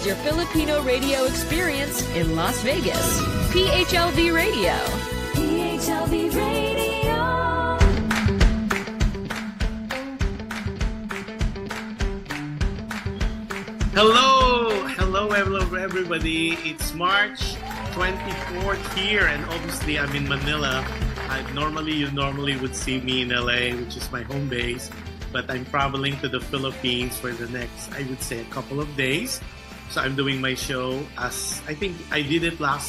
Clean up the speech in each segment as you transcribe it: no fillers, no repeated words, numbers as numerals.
is your Filipino radio experience in Las Vegas. PHLV Radio. PHLV Radio. Hello everybody. It's March 24th here, and obviously I'm in Manila. You normally would see me in LA, which is my home base, but I'm traveling to the Philippines for the next, I would say, a couple of days. So I'm doing my show as I think I did it a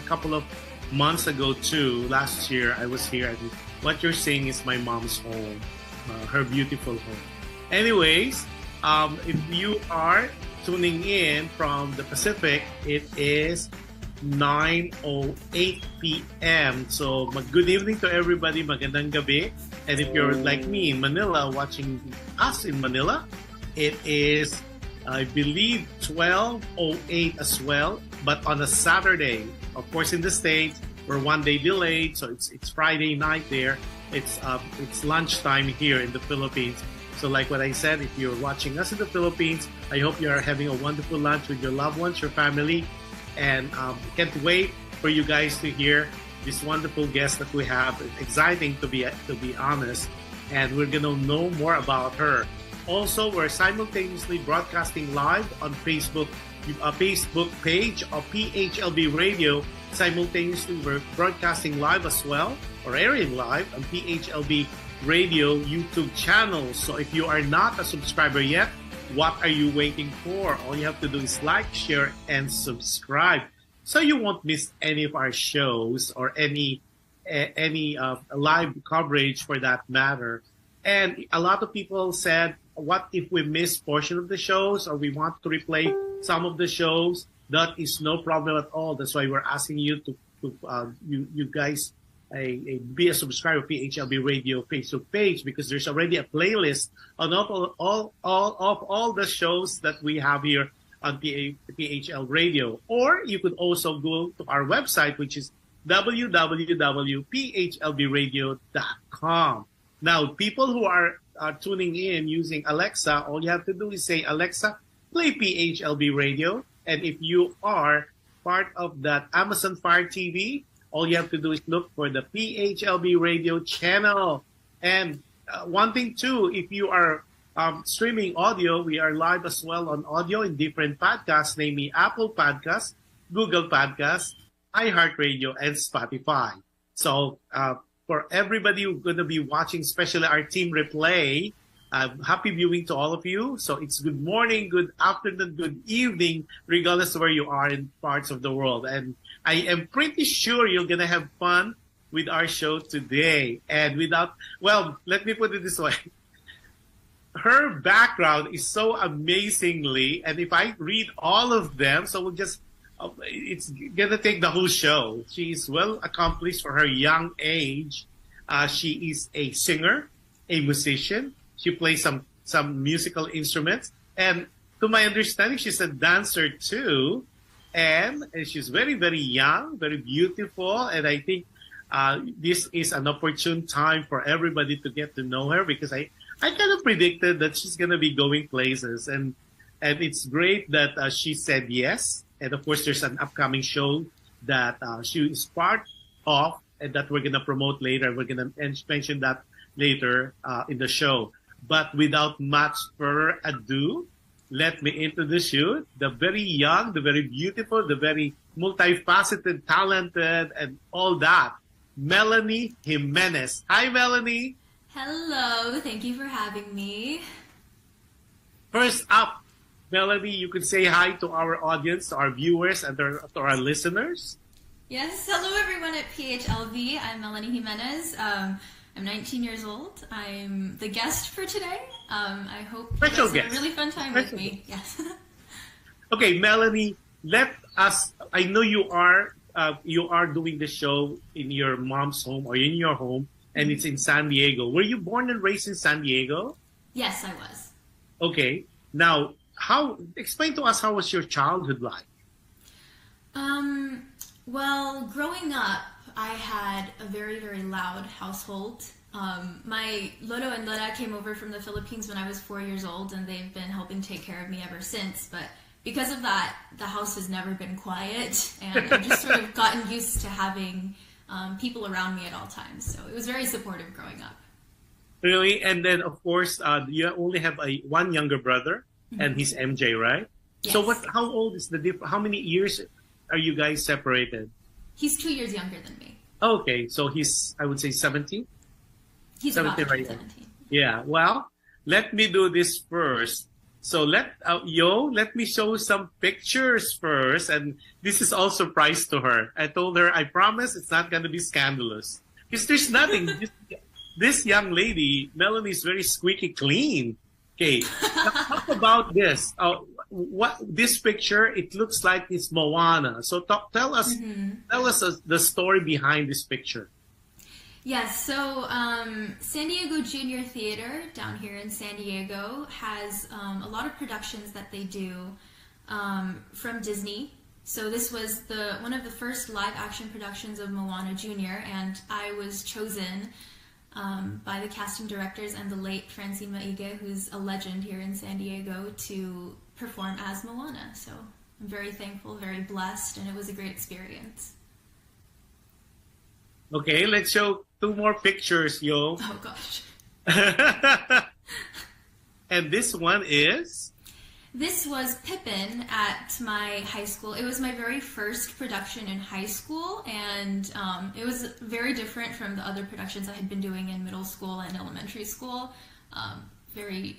couple of months ago too. Last year I was here, and what you're seeing is my mom's home, her beautiful home. Anyways, if you are tuning in from the Pacific, it is 9:08 p.m. So good evening to everybody, magandang gabi. And if you're like me in Manila, watching us in Manila, it is, I believe, 12:08 as well, but on a Saturday. Of course, in the States, we're one day delayed, so it's Friday night there. It's lunchtime here in the Philippines. So like what I said, if you're watching us in the Philippines, I hope you are having a wonderful lunch with your loved ones, your family, and can't wait for you guys to hear this wonderful guest that we have. It's exciting to be honest, and we're gonna know more about her. Also, we're simultaneously broadcasting live on Facebook page of PHLV Radio. Simultaneously, we're broadcasting live as well, or airing live on PHLV Radio YouTube channel. So if you are not a subscriber yet, what are you waiting for? All you have to do is like, share, and subscribe, so you won't miss any of our shows or any live coverage for that matter. And a lot of people said, what if we miss portion of the shows or we want to replay some of the shows? That is no problem at all. That's why we're asking you to you guys be a subscriber of PHLB Radio Facebook page, because there's already a playlist on all the shows that we have here on PHL Radio. Or you could also go to our website, which is www.phlbradio.com. Now, people who are tuning in using Alexa, all you have to do is say, Alexa, play PHLB Radio. And if you are part of that Amazon Fire TV, all you have to do is look for the PHLB Radio channel. And one thing too, if you are streaming audio, we are live as well on audio in different podcasts, namely Apple Podcasts, Google Podcasts, iHeartRadio, and Spotify. So for everybody who's going to be watching, especially our team replay, happy viewing to all of you. So it's good morning, good afternoon, good evening, regardless of where you are in parts of the world. And I am pretty sure you're going to have fun with our show today. And let me put it this way. Her background is so amazingly, and if I read all of them, so it's going to take the whole show. She is well accomplished for her young age. She is a singer, a musician. She plays some musical instruments. And to my understanding, she's a dancer too. And she's very, very young, very beautiful. And I think this is an opportune time for everybody to get to know her, because I kind of predicted that she's going to be going places. And it's great that she said yes. And of course, there's an upcoming show that she is part of and that we're going to promote later. We're going to mention that later in the show. But without much further ado, let me introduce you, the very young, the very beautiful, the very multifaceted, talented, and all that, MELANIE Jimenez. Hi, MELANIE. Hello. Thank you for having me. First up, MELANIE, you could say hi to our audience, to our viewers, and to our listeners. Yes. Hello, everyone at PHLV. I'm MELANIE Jimenez. I'm 19 years old. I'm the guest for today. I hope you guys have a really fun time with me. Yes. Okay, MELANIE, I know you are doing the show in your mom's home or in your home, and it's in San Diego. Were you born and raised in San Diego? Yes, I was. Okay. Now, explain to us, how was your childhood like? Well, growing up, I had a very, very loud household. My Lolo and Lola came over from the Philippines when I was 4 years old, and they've been helping take care of me ever since. But because of that, the house has never been quiet, and I've just sort of gotten used to having people around me at all times. So it was very supportive growing up. Really? And then, of course, you only have one younger brother, and he's MJ, right? Yes. So how old is the difference? How many years are you guys separated? He's 2 years younger than me. Okay, so he's, I would say, 17? He's 17, about right? 17. Yeah, well, let me do this first. So let me show some pictures first. And this is all surprise to her. I told her, I promise it's not going to be scandalous. Because there's nothing. This young lady, Melanie, is very squeaky clean. Okay, talk about this. What this picture? It looks like it's Moana. So tell us the story behind this picture. Yes, so San Diego Junior Theater down here in San Diego has a lot of productions that they do from Disney. So this was one of the first live action productions of Moana Junior, and I was chosen by the casting directors and the late Francine Maige, who's a legend here in San Diego, to perform as Moana. So I'm very thankful, very blessed, and it was a great experience. Okay, let's show 2 more pictures, yo. Oh, gosh. And this one is? This was Pippin at my high school. It was my very first production in high school, and it was very different from the other productions I had been doing in middle school and elementary school. Very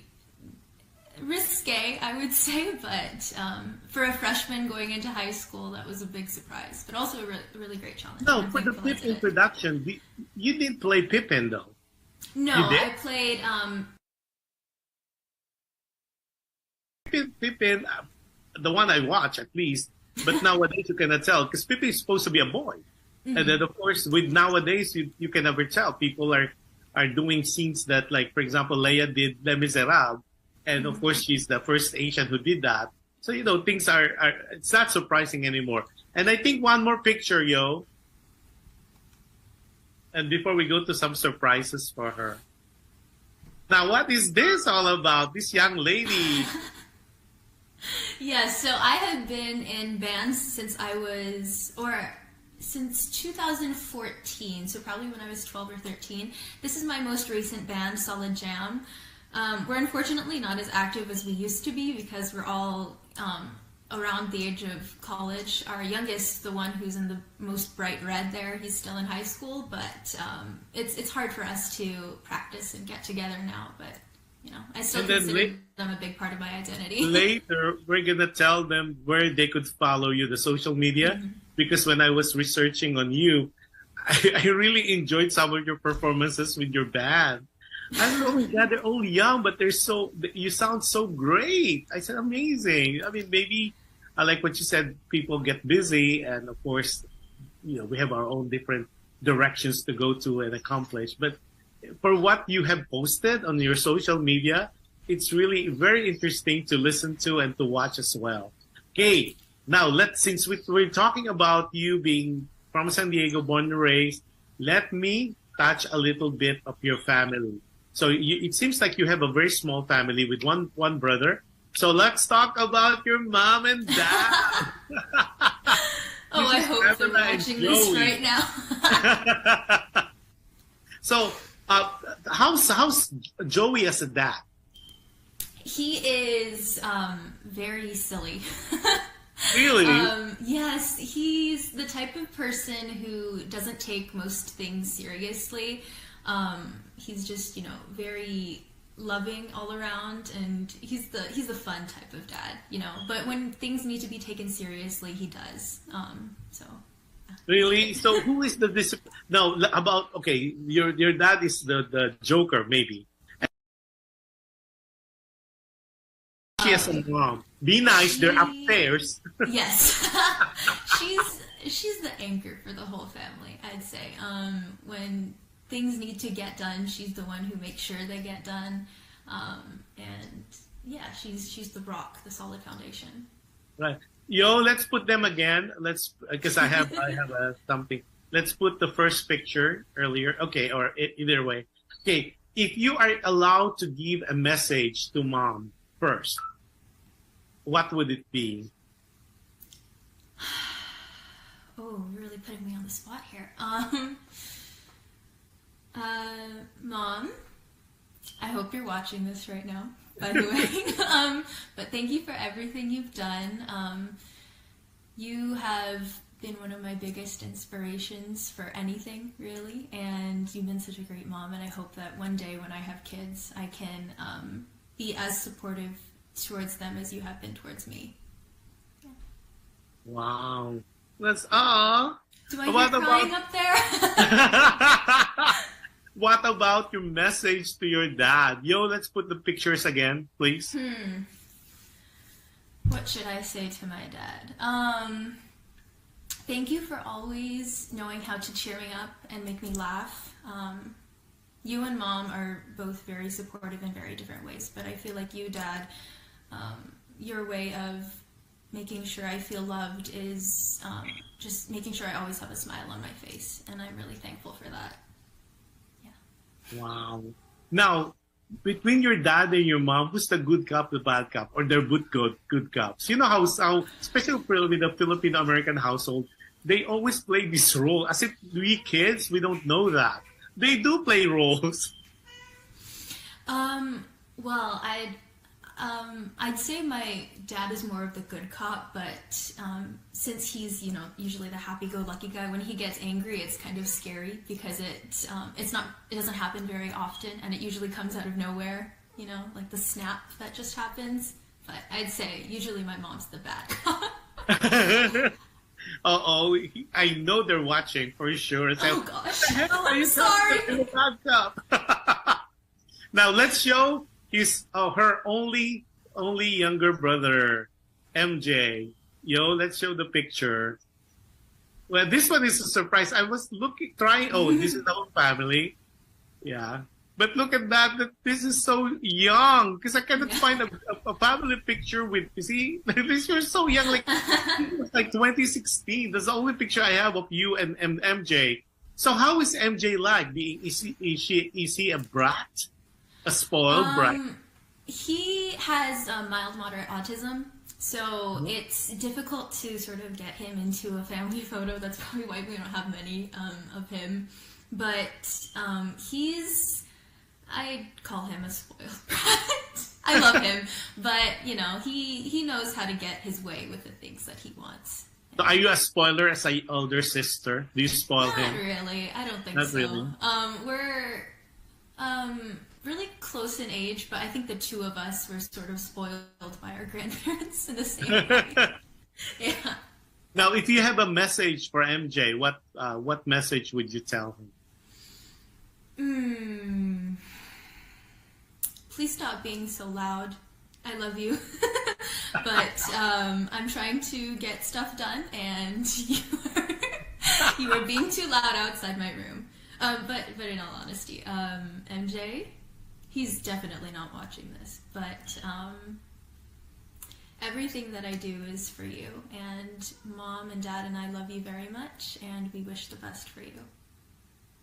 risque, I would say, but for a freshman going into high school, that was a big surprise, but also a really great challenge. No, for the Pippin production, you didn't play Pippin, though. No, I played... Pippin, the one I watch at least, but nowadays you cannot tell, because Pippin is supposed to be a boy. And then, of course, with nowadays, you can never tell. People are doing scenes that, like, for example, Leia did Les Miserables, and of course, she's the first Asian who did that. So, things are it's not surprising anymore. And I think one more picture, yo. And before we go to some surprises for her. Now, what is this all about? This young lady. Yes, so I have been in bands since since 2014, so probably when I was 12 or 13. This is my most recent band, Solid Jam. We're unfortunately not as active as we used to be because we're all around the age of college. Our youngest, the one who's in the most bright red there, he's still in high school, but it's hard for us to practice and get together now, but I still consider them a big part of my identity. Later, we're going to tell them where they could follow you, the social media, because when I was researching on you, I really enjoyed some of your performances with your band. I don't know, oh my God, they're all young, but you sound so great. I said, amazing. I mean, maybe, I like what you said, people get busy, and of course, we have our own different directions to go to and accomplish. But for what you have posted on your social media, it's really very interesting to listen to and to watch as well. Okay, now since we're talking about you being from San Diego, born and raised, let me touch a little bit of your family. So it seems like you have a very small family with one brother. So let's talk about your mom and dad. Oh, I hope they're watching this right now. So, how's Joey as a dad? He is very silly. Really? Yes, he's the type of person who doesn't take most things seriously. He's just, very loving all around, and he's the fun type of dad, But when things need to be taken seriously, he does. Really? So who is the discipline? No, okay, your dad is the Joker, maybe. She has a mom. Be nice, they're upstairs. Yes. She's the anchor for the whole family, I'd say. When things need to get done, she's the one who makes sure they get done. And yeah, she's the rock, the solid foundation. Right. Yo, let's put them again. Because I have something. Let's put the first picture earlier. Okay, or either way. Okay, if you are allowed to give a message to mom first, what would it be? Oh, really putting me on the spot here. Mom, I hope you're watching this right now, by the way. But thank you for everything you've done. You have been one of my biggest inspirations for anything, really, and you've been such a great mom, and I hope that one day when I have kids, I can be as supportive towards them as you have been towards me. Yeah. Wow. That's all. Do I hear crying up there? What about your message to your dad? Yo, let's put the pictures again, please. What should I say to my dad? Thank you for always knowing how to cheer me up and make me laugh. You and Mom are both very supportive in very different ways, but I feel like you, Dad, your way of making sure I feel loved is just making sure I always have a smile on my face, and I'm really thankful for that. Yeah. Wow. Now, between your dad and your mom, who's the good cop, the bad cop, or they're both good cops? You know how especially with the Filipino-American household, they always play this role. As if we kids, we don't know that. They do play roles. Well, I'd say my dad is more of the good cop, but since he's, usually the happy-go-lucky guy, when he gets angry, it's kind of scary because it doesn't happen very often, and it usually comes out of nowhere, like the snap that just happens. But I'd say usually my mom's the bad cop. I know they're watching for sure. Oh gosh, I'm sorry. Now let's show her only younger brother, MJ. Let's show the picture. Well, this one is a surprise. I was trying. Oh, this is the whole family. Yeah. But look at that. This is so young. Because I cannot find a family picture with, you see, you're so young. Like 2016. That's the only picture I have of you and MJ. So how is MJ like? Is he a brat? A spoiled brat? He has mild, moderate autism. So it's difficult to sort of get him into a family photo. That's probably why we don't have many of him. But I call him a spoiled brat. I love him, but he knows how to get his way with the things that he wants. So are you a spoiler as an older sister? Do you spoil him? Not really. I don't think Not so. Really. We're really close in age, but I think the two of us were sort of spoiled by our grandparents in the same way. Yeah. Now, if you have a message for MJ, what message would you tell him? Please stop being so loud. I love you. But I'm trying to get stuff done, and you are being too loud outside my room. But in all honesty, MJ, he's definitely not watching this, but everything that I do is for you, and Mom and Dad and I love you very much, and we wish the best for you.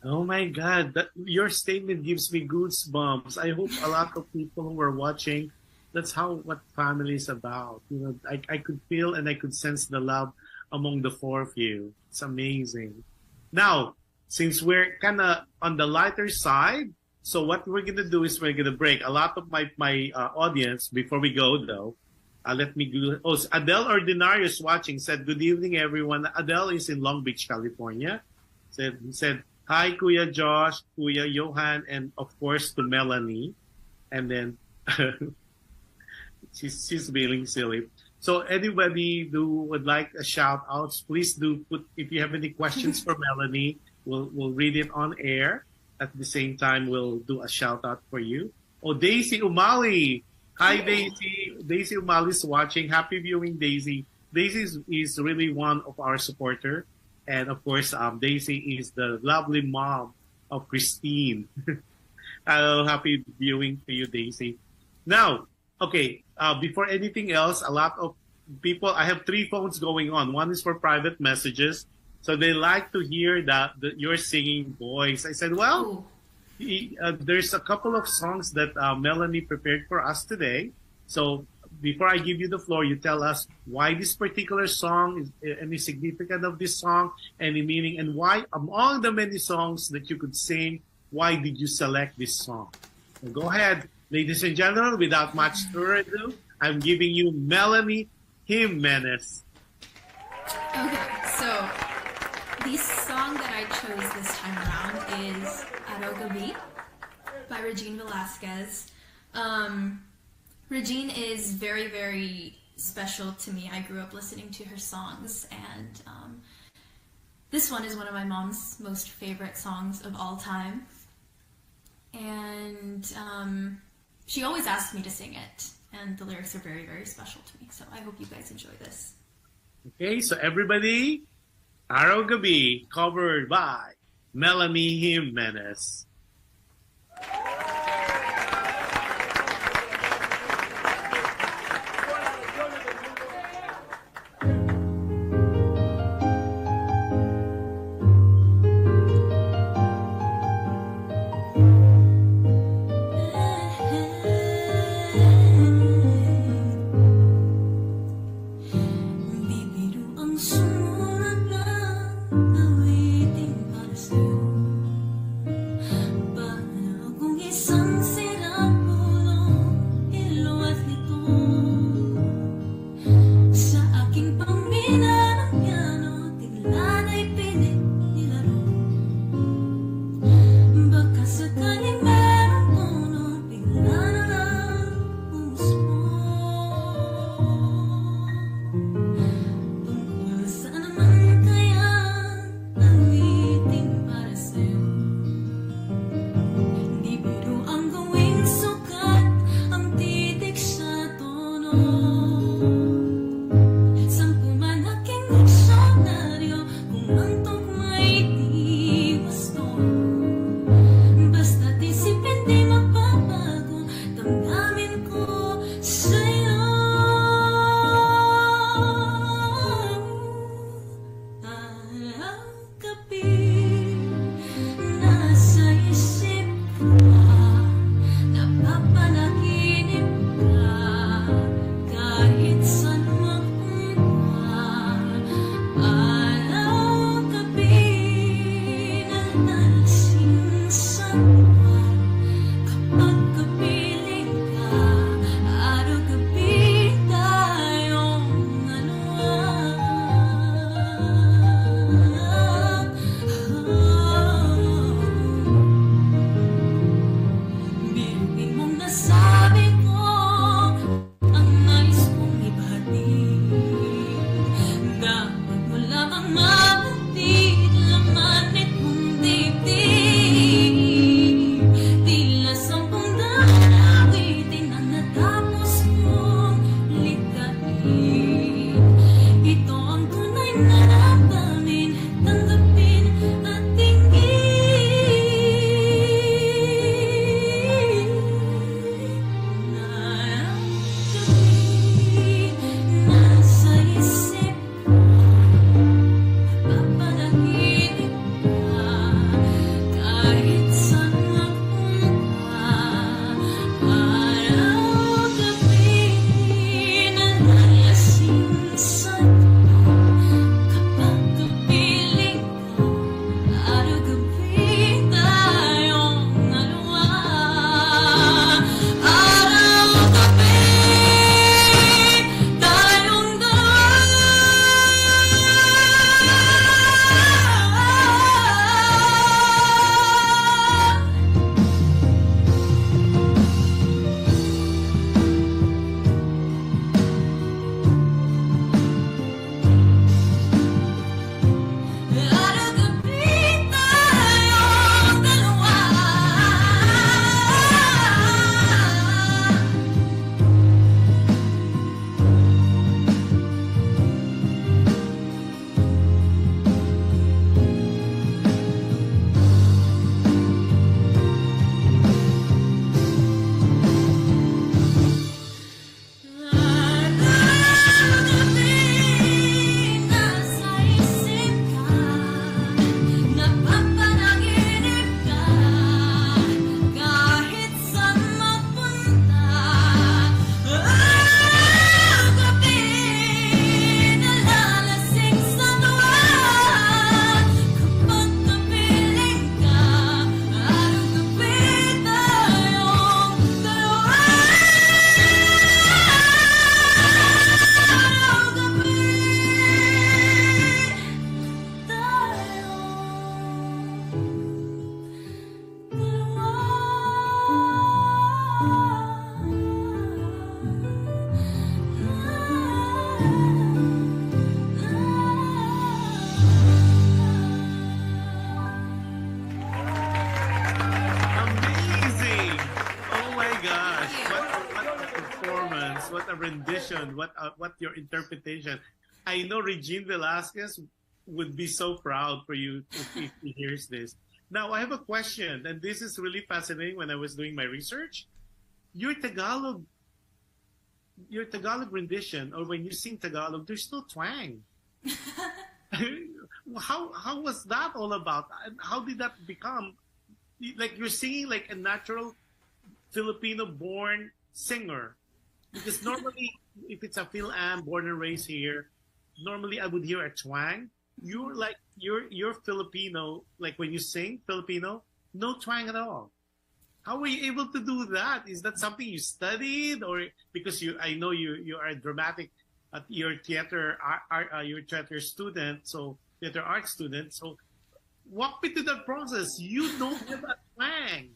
Oh my God, your statement gives me goosebumps. I hope a lot of people who are watching, that's what family is about. I could feel and I could sense the love among the four of you. It's amazing. Now, since we're kind of on the lighter side, so what we're going to do is we're going to break. A lot of my audience, before we go though, let me do. Oh, Adele Ordinarius watching said, "Good evening, everyone." Adele is in Long Beach, California. Said, "Hi, Kuya Josh, Kuya Johan, and of course to Melanie." And then she's being silly. So anybody who would like a shout outs, please do put. If you have any questions for Melanie, we'll read it on air. At the same time, we'll do a shout out for you. Oh, Daisy Umali. Hi, Daisy. Daisy Umali's watching. Happy viewing, Daisy. Daisy is really one of our supporters. And of course, Daisy is the lovely mom of Christine. Happy viewing to you, Daisy. Now, okay, before anything else, a lot of people, I have 3 phones going on. One is for private messages. So they like to hear that your singing voice. I said, well, there's a couple of songs that Melanie prepared for us today. So before I give you the floor, you tell us why this particular song, is any significance of this song, any meaning, and why among the many songs that you could sing, why did you select this song? So go ahead, ladies and gentlemen, without much further ado, I'm giving you Melanie Jimenez. Okay, so the song that I chose this time around is Arogabi by Regine Velasquez. Regine is very, very special to me. I grew up listening to her songs, and this one is one of my mom's most favorite songs of all time. And she always asks me to sing it, and the lyrics are very, very special to me. So I hope you guys enjoy this. Okay, so everybody, Arogabi, covered by Melanie Jimenez. Awiting para sa'yo, para akong expression, what your interpretation. I know Regine Velasquez would be so proud for you if he hears this. Now, I have a question, and this is really fascinating when I was doing my research. Your Tagalog rendition, or when you sing Tagalog, there's no twang. How was that all about? How did that become? Like you're singing like a natural Filipino-born singer. Because normally, if it's a Phil-Am, born and raised here, normally I would hear a twang. You're Filipino, like when you sing Filipino, no twang at all. How were you able to do that? Is that something you studied, or because I know you are a dramatic, your theater student, so theater art student. So walk me through that process. You don't have a twang.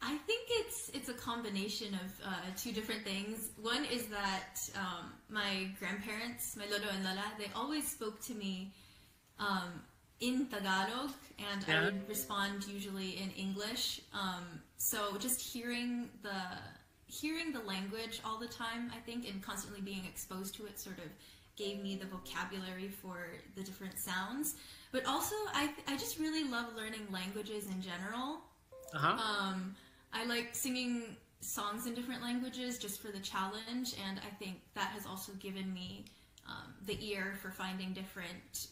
I think it's a combination of two different things. One is that my grandparents, my lolo and lola, they always spoke to me in Tagalog, and I would respond usually in English. So just hearing the language all the time, I think, and constantly being exposed to it sort of gave me the vocabulary for the different sounds. But also, I just really love learning languages in general. I like singing songs in different languages just for the challenge, and I think that has also given me the ear for finding different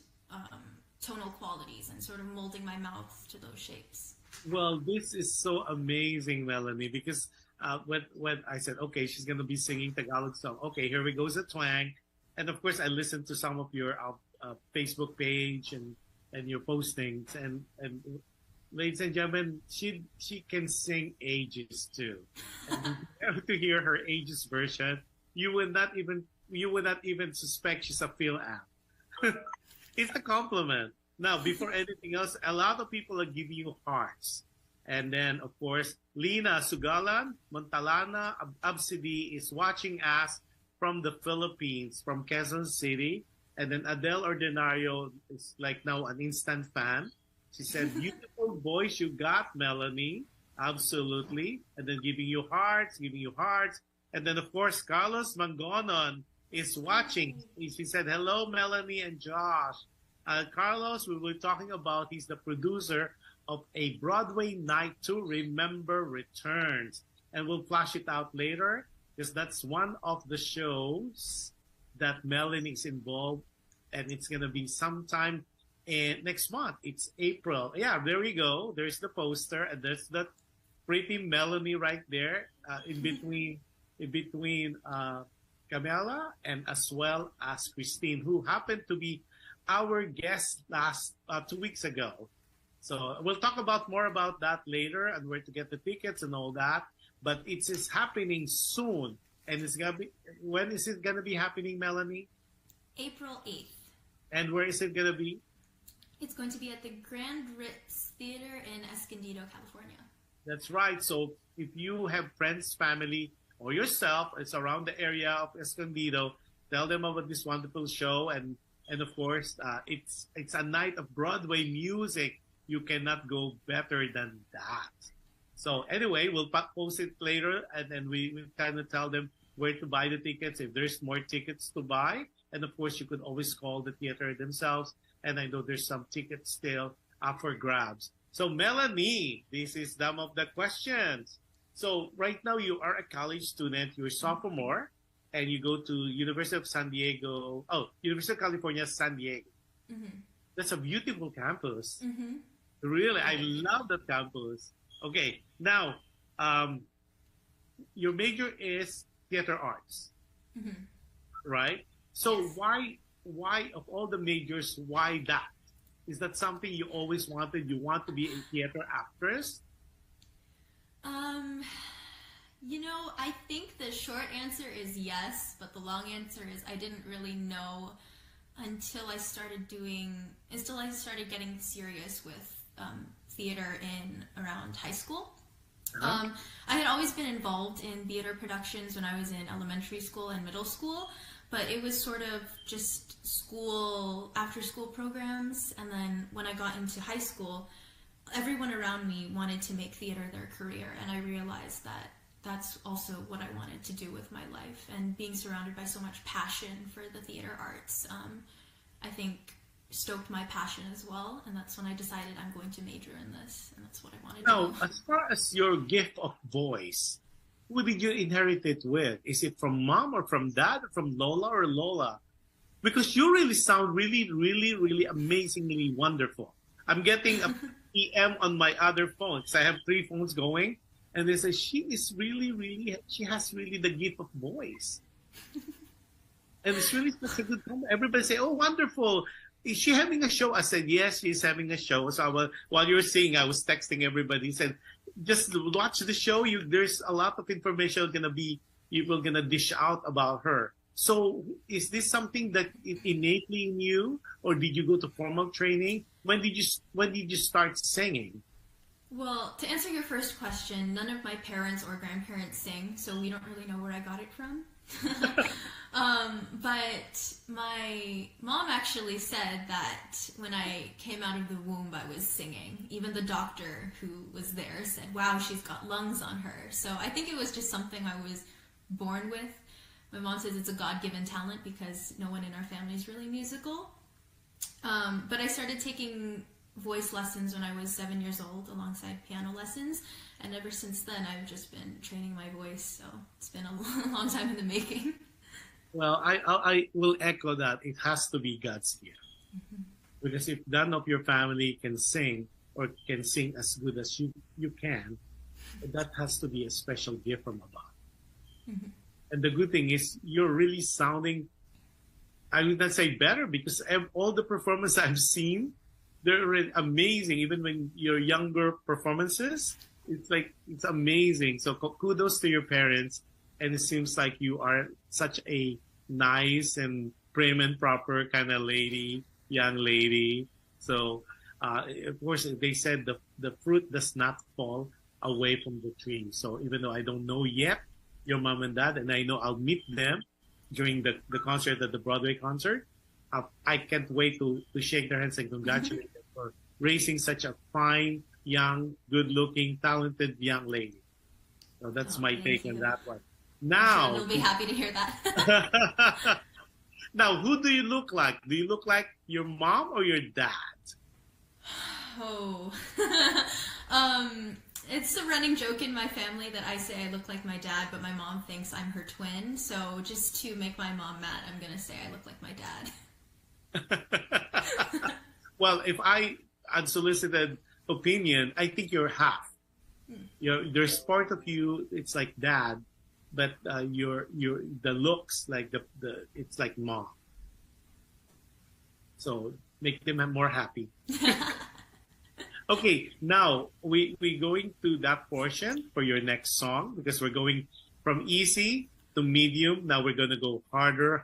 tonal qualities and sort of molding my mouth to those shapes. Well, this is so amazing, Melanie, because when I said, okay, she's going to be singing Tagalog song, okay, here we goes a twang. And of course, I listened to some of your Facebook page and your postings, and ladies and gentlemen, she can sing Ages too. And to hear her Ages version, you would not even suspect she's a Phil-Am. It's a compliment. Now, before anything else, a lot of people are giving you hearts. And then, of course, Lina Sugalan, Montalana Absidi is watching us from the Philippines, from Quezon City. And then Adele Ordinario is like now an instant fan. She said, beautiful voice you got, Melanie. Absolutely. And then giving you hearts. And then, of course, Carlos Mangonon is watching. He said, hello, Melanie and Josh. Carlos, we were talking about, he's the producer of a Broadway Night to Remember Returns. And we'll flash it out later, because that's one of the shows that Melanie is involved. And it's going to be sometime next month. It's April. Yeah, there we go. There's the poster, and there's that pretty Melanie right there in between Camila and as well as Christine, who happened to be our guest last 2 weeks ago. So we'll talk more about that later and where to get the tickets and all that. But it is happening soon, and it's gonna be. When is it gonna be happening, Melanie? April 8th. And where is it gonna be? It's going to be at the Grand Ritz Theater in Escondido, California. That's right. So if you have friends, family, or yourself, it's around the area of Escondido, tell them about this wonderful show. And of course, it's a night of Broadway music. You cannot go better than that. So anyway, we'll post it later, and then we kind of tell them where to buy the tickets, if there's more tickets to buy. And of course, you could always call the theater themselves. And I know there's some tickets still up for grabs. So Melanie, this is some of the questions. So right now you are a college student, you're a sophomore, and you go to University of California, San Diego. Mm-hmm. That's a beautiful campus. Mm-hmm. Really, I love that campus. Okay, now, your major is theater arts, mm-hmm. right? So yes. Why of all the majors, why that? Is that something you always wanted? You want to be a theater actress? I think the short answer is yes, but the long answer is I didn't really know until I started getting serious with theater in around high school. Uh-huh. I had always been involved in theater productions when I was in elementary school and middle school, but it was sort of just after school programs. And then when I got into high school, everyone around me wanted to make theater their career, and I realized that that's also what I wanted to do with my life. And being surrounded by so much passion for the theater arts, I think stoked my passion as well. And that's when I decided I'm going to major in this, and that's what I wanted to do. Now, as far as your gift of voice, who did you inherit it with? Is it from mom or from dad or from Lola or Lola? Because you really sound really, really, really amazingly wonderful. I'm getting a PM on my other phone because I have 3 phones going. And they say, she is really, really, she has really the gift of voice. And it's really such a good time. Everybody say, oh, wonderful. Is she having a show? I said, yes, she's having a show. So while you were singing, I was texting everybody. Said, just watch the show. There's a lot of information you're gonna dish out about her. So is this something that is innately in you, or did you go to formal training? When did you start singing? Well, to answer your first question, none of my parents or grandparents sing, so we don't really know where I got it from. But my mom actually said that when I came out of the womb, I was singing. Even the doctor who was there said, wow, she's got lungs on her. So I think it was just something I was born with. My mom says it's a God-given talent because no one in our family is really musical. But I started taking voice lessons when I was 7 years old alongside piano lessons, and ever since then I've just been training my voice, so it's been a long time in the making. Well, I will echo that. It has to be God's gift. Mm-hmm. Because if none of your family can sing or can sing as good as you can, that has to be a special gift from above. Mm-hmm. And the good thing is you're really sounding, I would not say better, because all the performances I've seen, they're amazing. Even when your younger performances, it's amazing. So kudos to your parents. And it seems like you are such a nice and prim and proper kind of young lady. So, of course, they said the fruit does not fall away from the tree. So even though I don't know yet your mom and dad, and I know I'll meet them during the concert at the Broadway concert, I can't wait to shake their hands and congratulate them for raising such a fine, young, good-looking, talented young lady. So that's my take on that one. Now, we'll be happy to hear that. Now, who do you look like? Do you look like your mom or your dad? Oh, it's a running joke in my family that I say I look like my dad, but my mom thinks I'm her twin. So just to make my mom mad, I'm gonna say I look like my dad. Well, if I unsolicited opinion, I think you're half. There's part of you, it's like dad, but the looks like it's like mom. So make them more happy. Okay, now we going to that portion for your next song, because we're going from easy to medium. Now we're going to go harder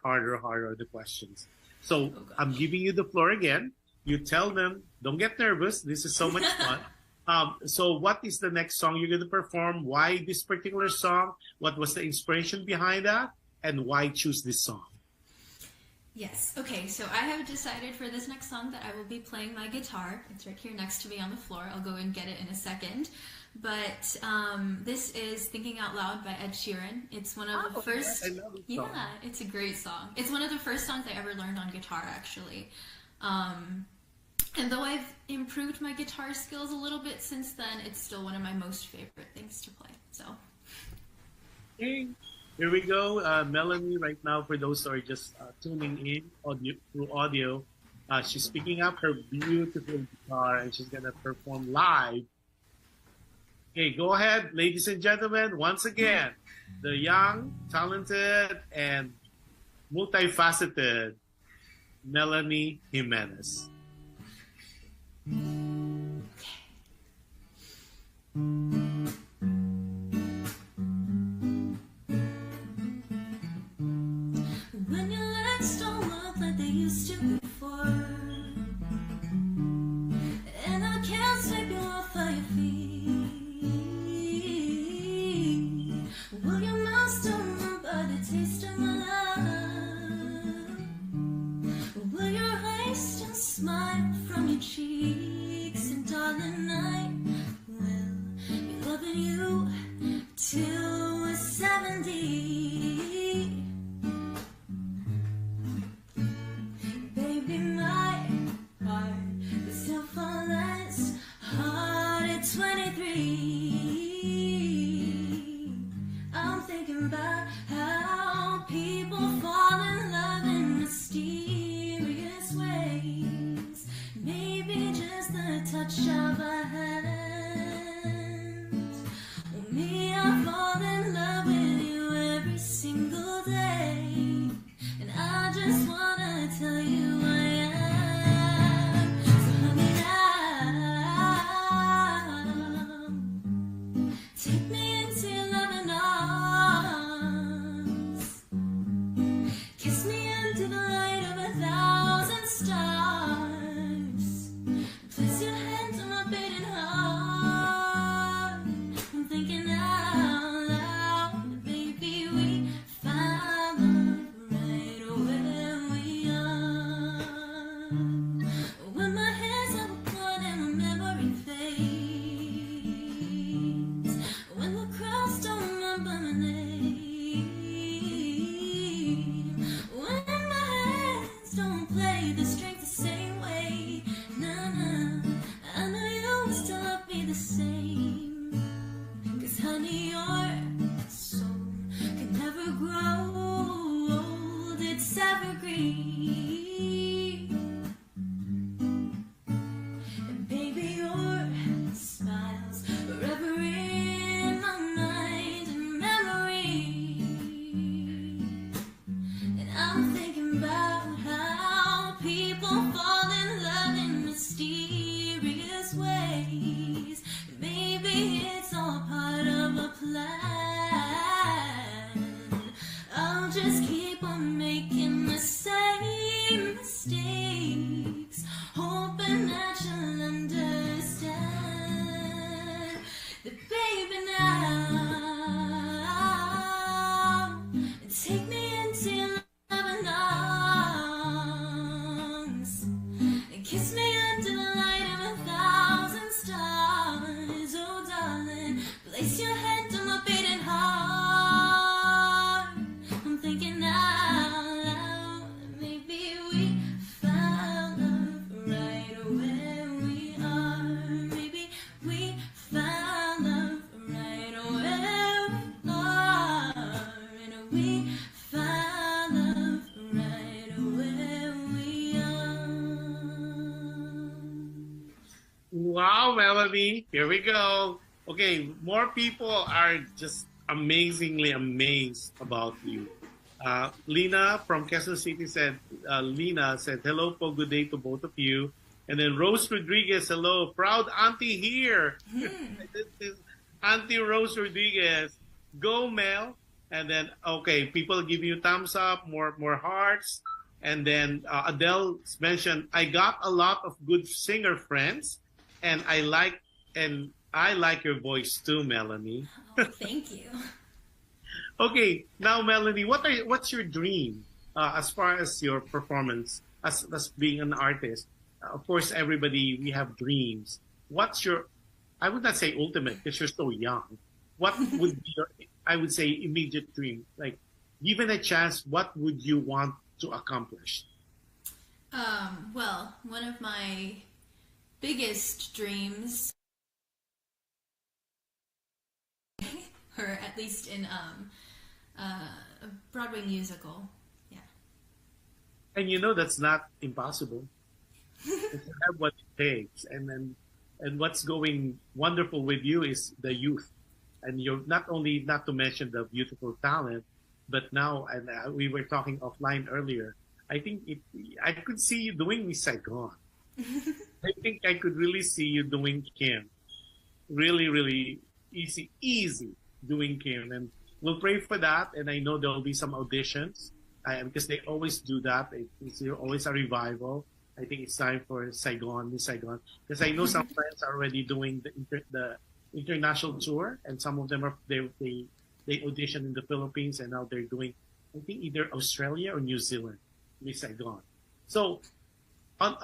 the questions. So I'm giving you the floor again. You tell them, don't get nervous. This is so much fun. So what is the next song you're going to perform? Why this particular song? What was the inspiration behind that? And why choose this song? Yes. Okay, so I have decided for this next song that I will be playing my guitar. It's right here next to me on the floor. I'll go and get it in a second. But this is Thinking Out Loud by Ed Sheeran. It's one of the first... I love this song. Yeah, it's a great song. It's one of the first songs I ever learned on guitar, actually. And though I've improved my guitar skills a little bit since then, it's still one of my most favorite things to play. So, hey, here we go. Melanie, right now, for those who are just tuning in through audio, she's picking up her beautiful guitar and she's going to perform live. Okay, go ahead, ladies and gentlemen. Once again, the young, talented, and multifaceted MELANIE Jimenez. When your legs don't work like they used to before, and I can't sweep you off of your feet, will your mouth still remember the taste of my love? Will your eyes still smile from your cheeks? And darling, I will be loving you till touch of a hand. Oh, me, I fall in love with you every single day, and I just wanna tell you I am. So honey, now take me into your loving arms. Kiss me under the light of 1,000 stars. Place your hand on my beating heart. I'm thinking out loud, baby, we found love right where we are. When my hands are gone and my memory fades, when the crowds don't remember my name, when my hands don't play the strings the same way, nah, I know you will still be the same. 'Cause honey, your soul can never grow old, it's evergreen. And baby, your smile's forever in my mind and memory. And I'm thinking about how people fall in love in mysterious ways. Maybe it's all part of a plan. I'll just keep on making the same mistakes, hoping that you'll understand that, baby, now take me into your loving arms and kiss me under the light of 1,000 stars. Oh, darling, place your hand on my beating heart. I'm thinking out loud, maybe we found love right where we are. Maybe we found love right where we are. And we found love right where we are. Wow, Melanie. Here we go. Okay, more people are just amazingly amazed about you. Lina from Quezon City said, Lina said, hello po, good day to both of you. And then Rose Rodriguez, hello, proud auntie here. This is Auntie Rose Rodriguez. Go, Mel. And then, okay, people give you thumbs up, more hearts. And then Adele mentioned, I got a lot of good singer friends, and I like your voice too, Melanie. Oh, thank you. Okay, now Melanie, what's your dream as far as your performance as being an artist? Of course, everybody, we have dreams. What's your, I would not say ultimate because you're so young. What would be your, I would say, immediate dream? Like, given a chance, what would you want to accomplish? Well, one of my biggest dreams, or at least in a Broadway musical, yeah. And you know that's not impossible. You have what it takes, and what's going wonderful with you is the youth, and you're not to mention the beautiful talent, but now, and we were talking offline earlier. I think I could see you doing Miss Saigon. I think I could really see you doing Kim. Really, really easy doing Kim, and we'll pray for that. And I know there'll be some auditions because they always do that. It's always a revival. I think it's time for Saigon, Miss Saigon, because I know some friends are already doing the international tour, and some of them are they audition in the Philippines, and now they're doing, I think, either Australia or New Zealand, Miss Saigon. So, how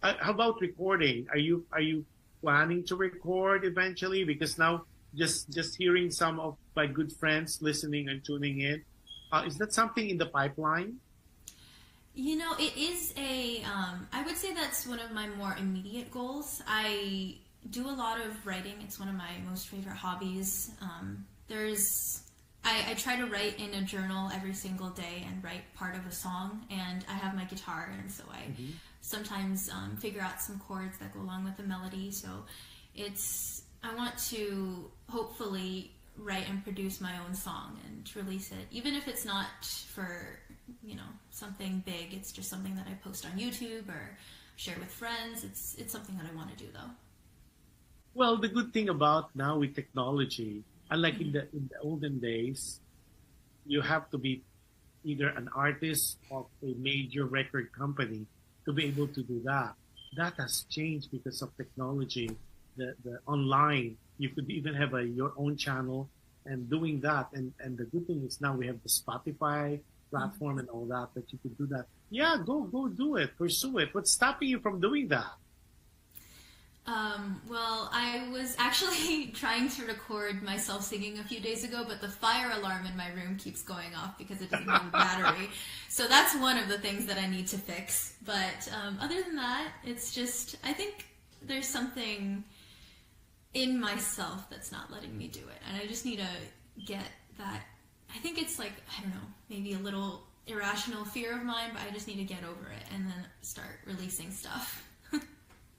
about recording? Are you planning to record eventually? Because now, just hearing some of my good friends listening and tuning in, is that something in the pipeline? You know, it is I would say that's one of my more immediate goals. I do a lot of writing. It's one of my most favorite hobbies. I try to write in a journal every single day and write part of a song, and I have my guitar, and so I sometimes figure out some chords that go along with the melody. So I want to hopefully write and produce my own song and release it, even if it's not for, something big. It's just something that I post on YouTube or share with friends. It's something that I want to do, though. Well, the good thing about now with technology, unlike in the olden days, you have to be either an artist of a major record company to be able to do that. That has changed because of technology. The online, you could even have your own channel and doing that. And the good thing is now we have the Spotify platform and all that you could do that. Yeah, go do it, pursue it. What's stopping you from doing that? Well, I was actually trying to record myself singing a few days ago, but the fire alarm in my room keeps going off because it doesn't have a battery. So that's one of the things that I need to fix. But other than that, it's just, I think there's something in myself that's not letting me do it. And I just need to get that. I think it's like, I don't know, maybe a little irrational fear of mine, but I just need to get over it and then start releasing stuff.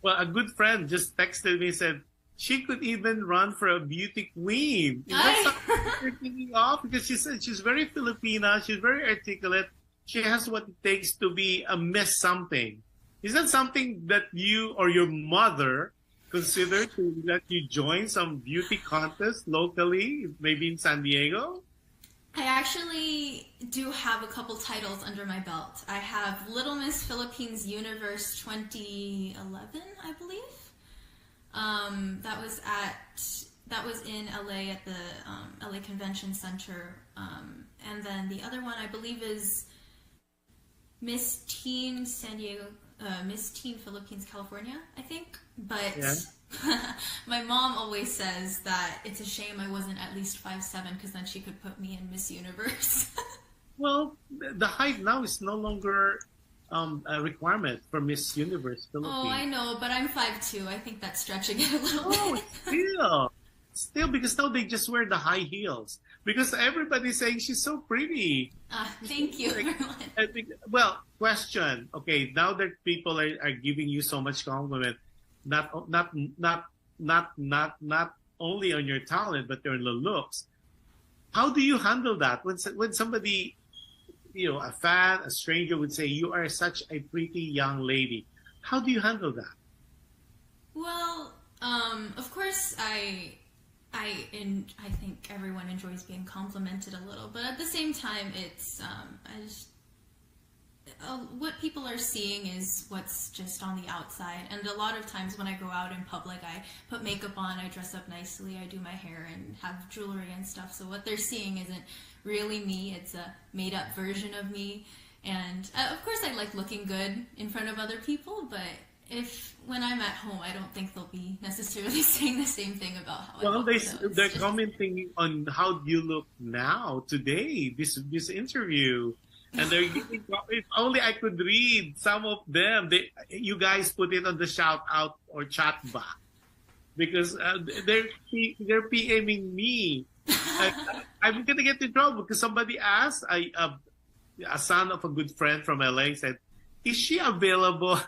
Well, a good friend just texted me and said she could even run for a beauty queen. Is that something you're thinking of? Because she said she's very Filipina, she's very articulate, she has what it takes to be a Miss something. Is that something that you or your mother consider to let you join some beauty contest locally, maybe in San Diego? I actually do have a couple titles under my belt. I have Little Miss Philippines Universe 2011, I believe. That was in LA at the LA Convention Center. And then the other one I believe is Miss Teen San Diego, Miss Teen Philippines California, I think. But yeah. My mom always says that it's a shame I wasn't at least 5'7", because then she could put me in Miss Universe. Well, the height now is no longer a requirement for Miss Universe Philippines. Oh, I know, but I'm 5'2". I think that's stretching it a little bit. Still, because now they just wear the high heels. Because everybody's saying she's so pretty. Thank you, everyone. Well, question. Okay, now that people are giving you so much compliment, not only on your talent but on the looks. How do you handle that when somebody, a fan, a stranger would say you are such a pretty young lady? How do you handle that? Well, of course I think everyone enjoys being complimented a little, but at the same time, it's what people are seeing is what's just on the outside. And a lot of times when I go out in public, I put makeup on, I dress up nicely, I do my hair and have jewelry and stuff. So what they're seeing isn't really me, it's a made-up version of me. And of course I like looking good in front of other people, but when I'm at home, I don't think they'll be necessarily saying the same thing about how I look. Well, they're commenting on how you look now, today, this interview. And they're giving, if only I could read some of them. You guys put it on the shout out or chat box because they're PMing me. I'm gonna get in trouble because somebody asked. A son of a good friend from LA said, "Is she available?"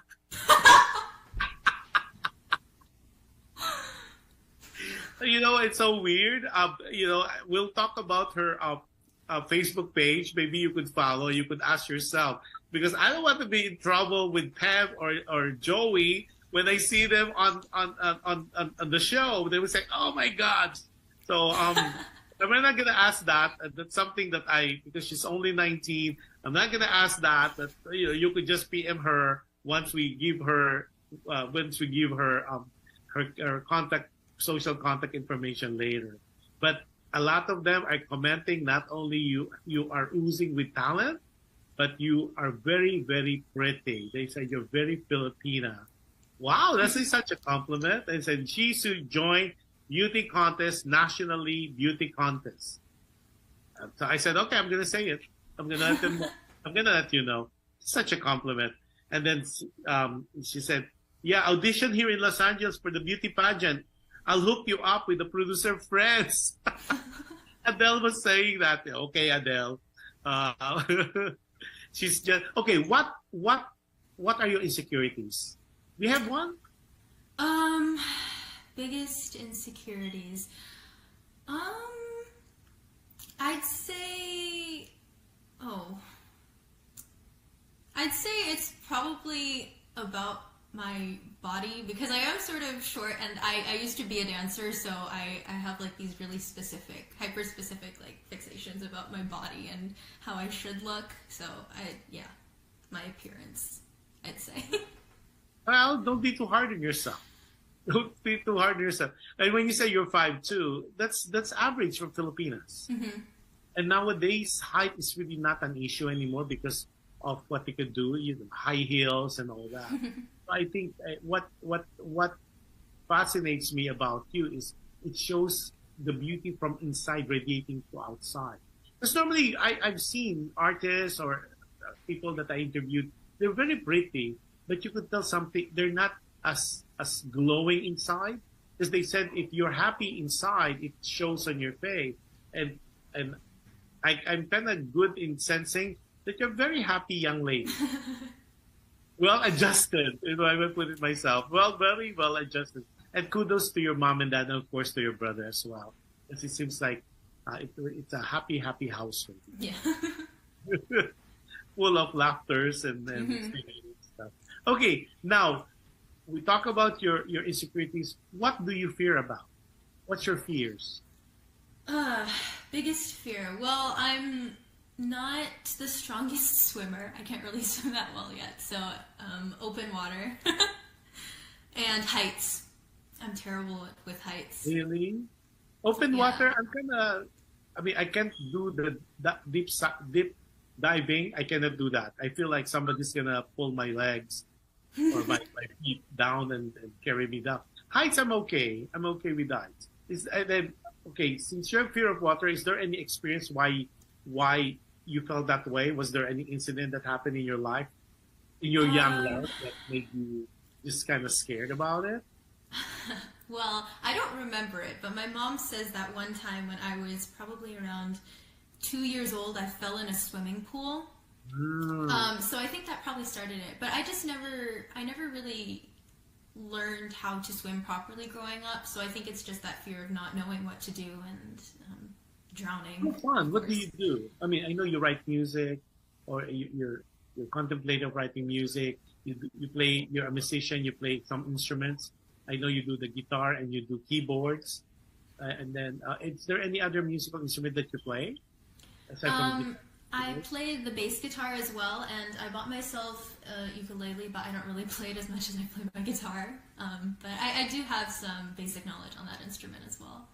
It's so weird. We'll talk about her Facebook page. Maybe you could follow. You could ask yourself, because I don't want to be in trouble with Pam or Joey when I see them on the show. They would say, "Oh my God!" So we're not gonna ask that. That's something that because she's only 19. I'm not gonna ask that. That you could just PM her once we give her her social contact information later. But a lot of them are commenting, not only you are oozing with talent, but you are very, very pretty. They say you're very Filipina. Wow, that's such a compliment. They said she should join beauty contest, nationally beauty contest. So I said, okay, I'm going to say it. I'm going to let you know. Such a compliment. And then she said, yeah, audition here in Los Angeles for the beauty pageant. I'll hook you up with the producer friends. Adele was saying that. Okay, Adele. She's just okay. What what are your insecurities? Do you have one? Biggest insecurities. I'd say, I'd say it's probably about my body, because I am sort of short, and I used to be a dancer, so I have like these really specific, hyper specific like fixations about my body and how I should look. So my appearance, I'd say. Well, don't be too hard on yourself. Don't be too hard on yourself. And when you say you're 5'2", that's average for Filipinas. Mm-hmm. And nowadays, height is really not an issue anymore because of what they could do, high heels and all that. So I think what fascinates me about you is it shows the beauty from inside radiating to outside. Because normally I've seen artists or people that I interviewed, they're very pretty, but you could tell something, they're not as glowing inside. Because they said if you're happy inside, it shows on your face. And I'm kind of good in sensing that you're a very happy young lady. Well adjusted, I will put it myself. Well, very well adjusted. And kudos to your mom and dad, and of course to your brother as well. Because it seems like it's a happy household. Yeah. Full of laughters and stuff. Okay, now we talk about your insecurities. What do you fear about? What's your fears? Biggest fear. Well, I'm not the strongest swimmer. I can't really swim that well yet. So, open water and heights. I'm terrible with heights. Really? Open water? I can't do the deep diving. I cannot do that. I feel like somebody's gonna pull my legs or my feet down and carry me down. Heights, I'm okay. I'm okay with heights. Okay, since you have fear of water, is there any experience why you felt that way? Was there any incident that happened in your life, in your young life, that made you just kind of scared about it? Well, I don't remember it, but my mom says that one time when I was probably around 2 years old, I fell in a swimming pool. So I think that probably started it. But I never really learned how to swim properly growing up. So I think it's just that fear of not knowing what to do and drowning. How fun. What do you do? I mean, I know you write music, or you're contemplative writing music. You're a musician, you play some instruments. I know you do the guitar and you do keyboards. And then, is there any other musical instrument that you play? Aside from I play the bass guitar as well, and I bought myself a ukulele, but I don't really play it as much as I play my guitar. But I do have some basic knowledge on that instrument as well.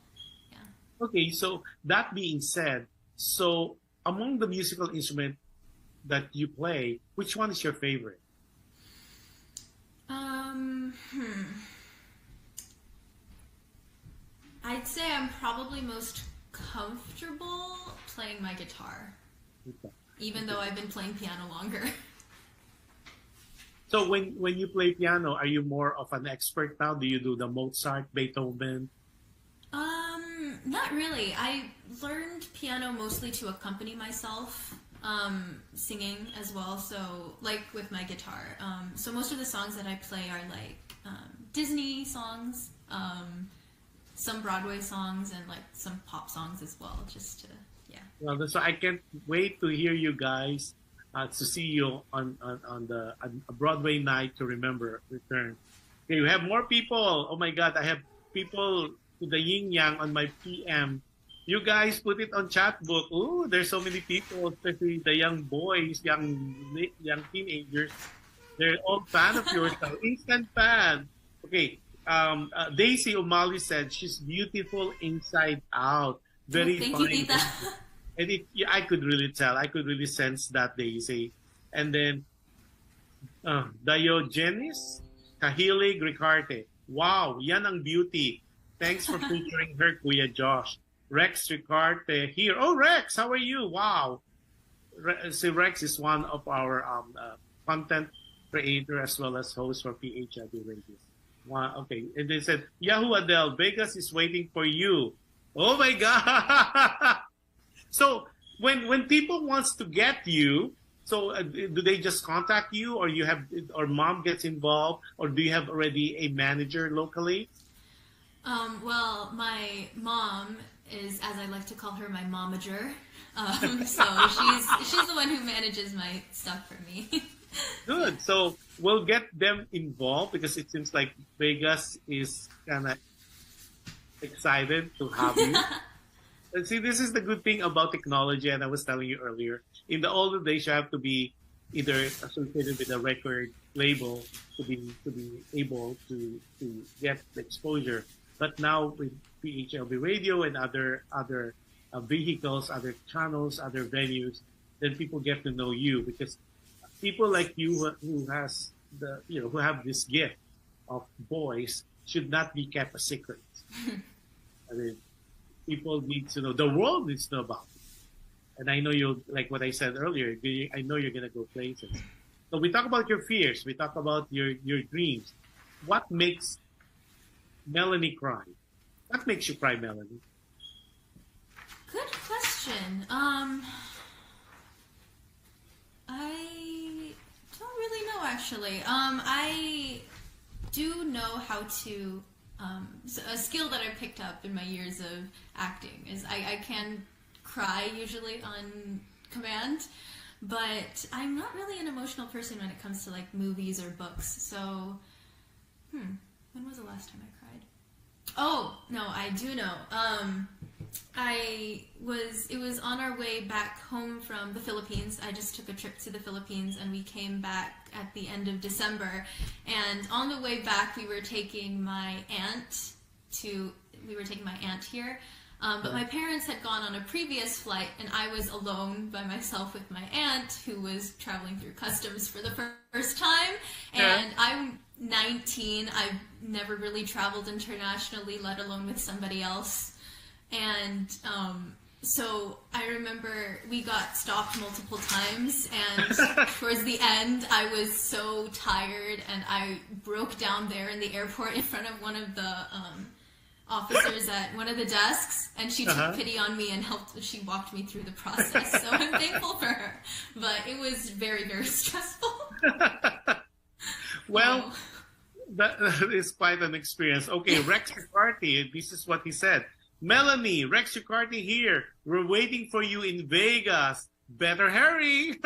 Yeah. Okay, so that being said, so among the musical instrument that you play, which one is your favorite? I'd say I'm probably most comfortable playing my guitar, even though I've been playing piano longer. So when you play piano, are you more of an expert now? Do you do the Mozart, Beethoven? Not really. I learned piano mostly to accompany myself, singing as well. So like with my guitar. So most of the songs that I play are like Disney songs, some Broadway songs, and like some pop songs as well, just to, yeah. Well, so I can't wait to hear you guys, to see you on a Broadway night to remember return. Okay, you have more people. Oh my God, I have people to the yin yang on my PM. You guys put it on chat book. Ooh, there's so many people, especially the young boys, young teenagers. They're all fan of yours. Instant fan. Okay. Daisy Umali said she's beautiful inside out. Very Thank fine. you, Tita. And I could really tell. I could really sense that, Daisy. And then Diogenes Kahilig Ricarte. Wow, yan ang beauty. Thanks for featuring her, Kuya Josh. Rex Ricarte here. Oh, Rex, how are you? Wow. Rex is one of our content creator as well as host for PHLV Radio. Wow, okay. And they said, Yahoo Adele, Vegas is waiting for you. Oh my God. So when people wants to get you, So do they just contact you, or or mom gets involved, or do you have already a manager locally? Well, my mom is, as I like to call her, my momager. So she's the one who manages my stuff for me. Good. So we'll get them involved because it seems like Vegas is kind of excited to have you. And see, this is the good thing about technology, and I was telling you earlier. In the older days, you have to be either associated with a record label to be able to get the exposure. But now with PHLV radio and other vehicles, other channels, other venues, then people get to know you, because people like you who have this gift of voice should not be kept a secret. I mean, people need to know, the world needs to know about it. And I know you'll, like what I said earlier, I know you're going to go places. So we talk about your fears. We talk about your dreams. What makes Melanie cry? What makes you cry, Melanie? Good question. I don't really know, actually. I do know how to, a skill that I picked up in my years of acting is I can cry usually on command, but I'm not really an emotional person when it comes to like movies or books. So, when was the last time I cried? Oh, no, I do know. It was on our way back home from the Philippines. I just took a trip to the Philippines and we came back at the end of December. And on the way back, we were taking my aunt here. But my parents had gone on a previous flight, and I was alone by myself with my aunt, who was traveling through customs for the first time. And I'm 19. I've never really traveled internationally, let alone with somebody else. And so I remember we got stopped multiple times, and towards the end, I was so tired, and I broke down there in the airport in front of one of the officers at one of the desks, and she took pity on me and she walked me through the process. So I'm thankful for her, but it was very, very stressful. Well, that is quite an experience. Okay, Rex Ricarty, this is what he said. Melanie, Rex Ricarty here. We're waiting for you in Vegas. Better hurry.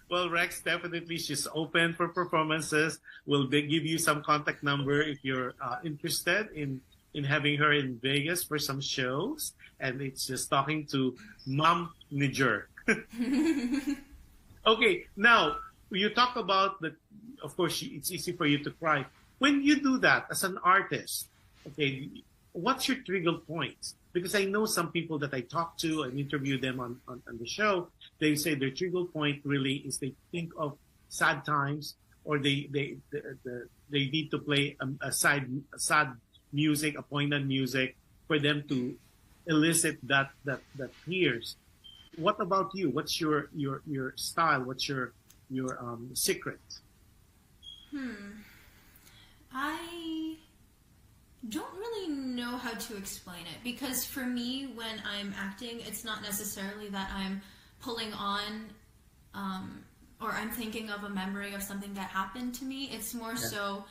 Well, Rex, definitely she's open for performances. We'll give you some contact number if you're interested in having her in Vegas for some shows. And it's just talking to Mom Niger. Okay, now you talk about of course, it's easy for you to cry. When you do that as an artist, okay, what's your trigger point? Because I know some people that I talk to and interview them on the show, they say their trigger point really is they think of sad times, or they need to play a sad music, a poignant music for them to elicit that tears. What about you? What's your style? What's your secret? I don't really know how to explain it, because for me, when I'm acting, it's not necessarily that I'm pulling on or I'm thinking of a memory of something that happened to me. It's more so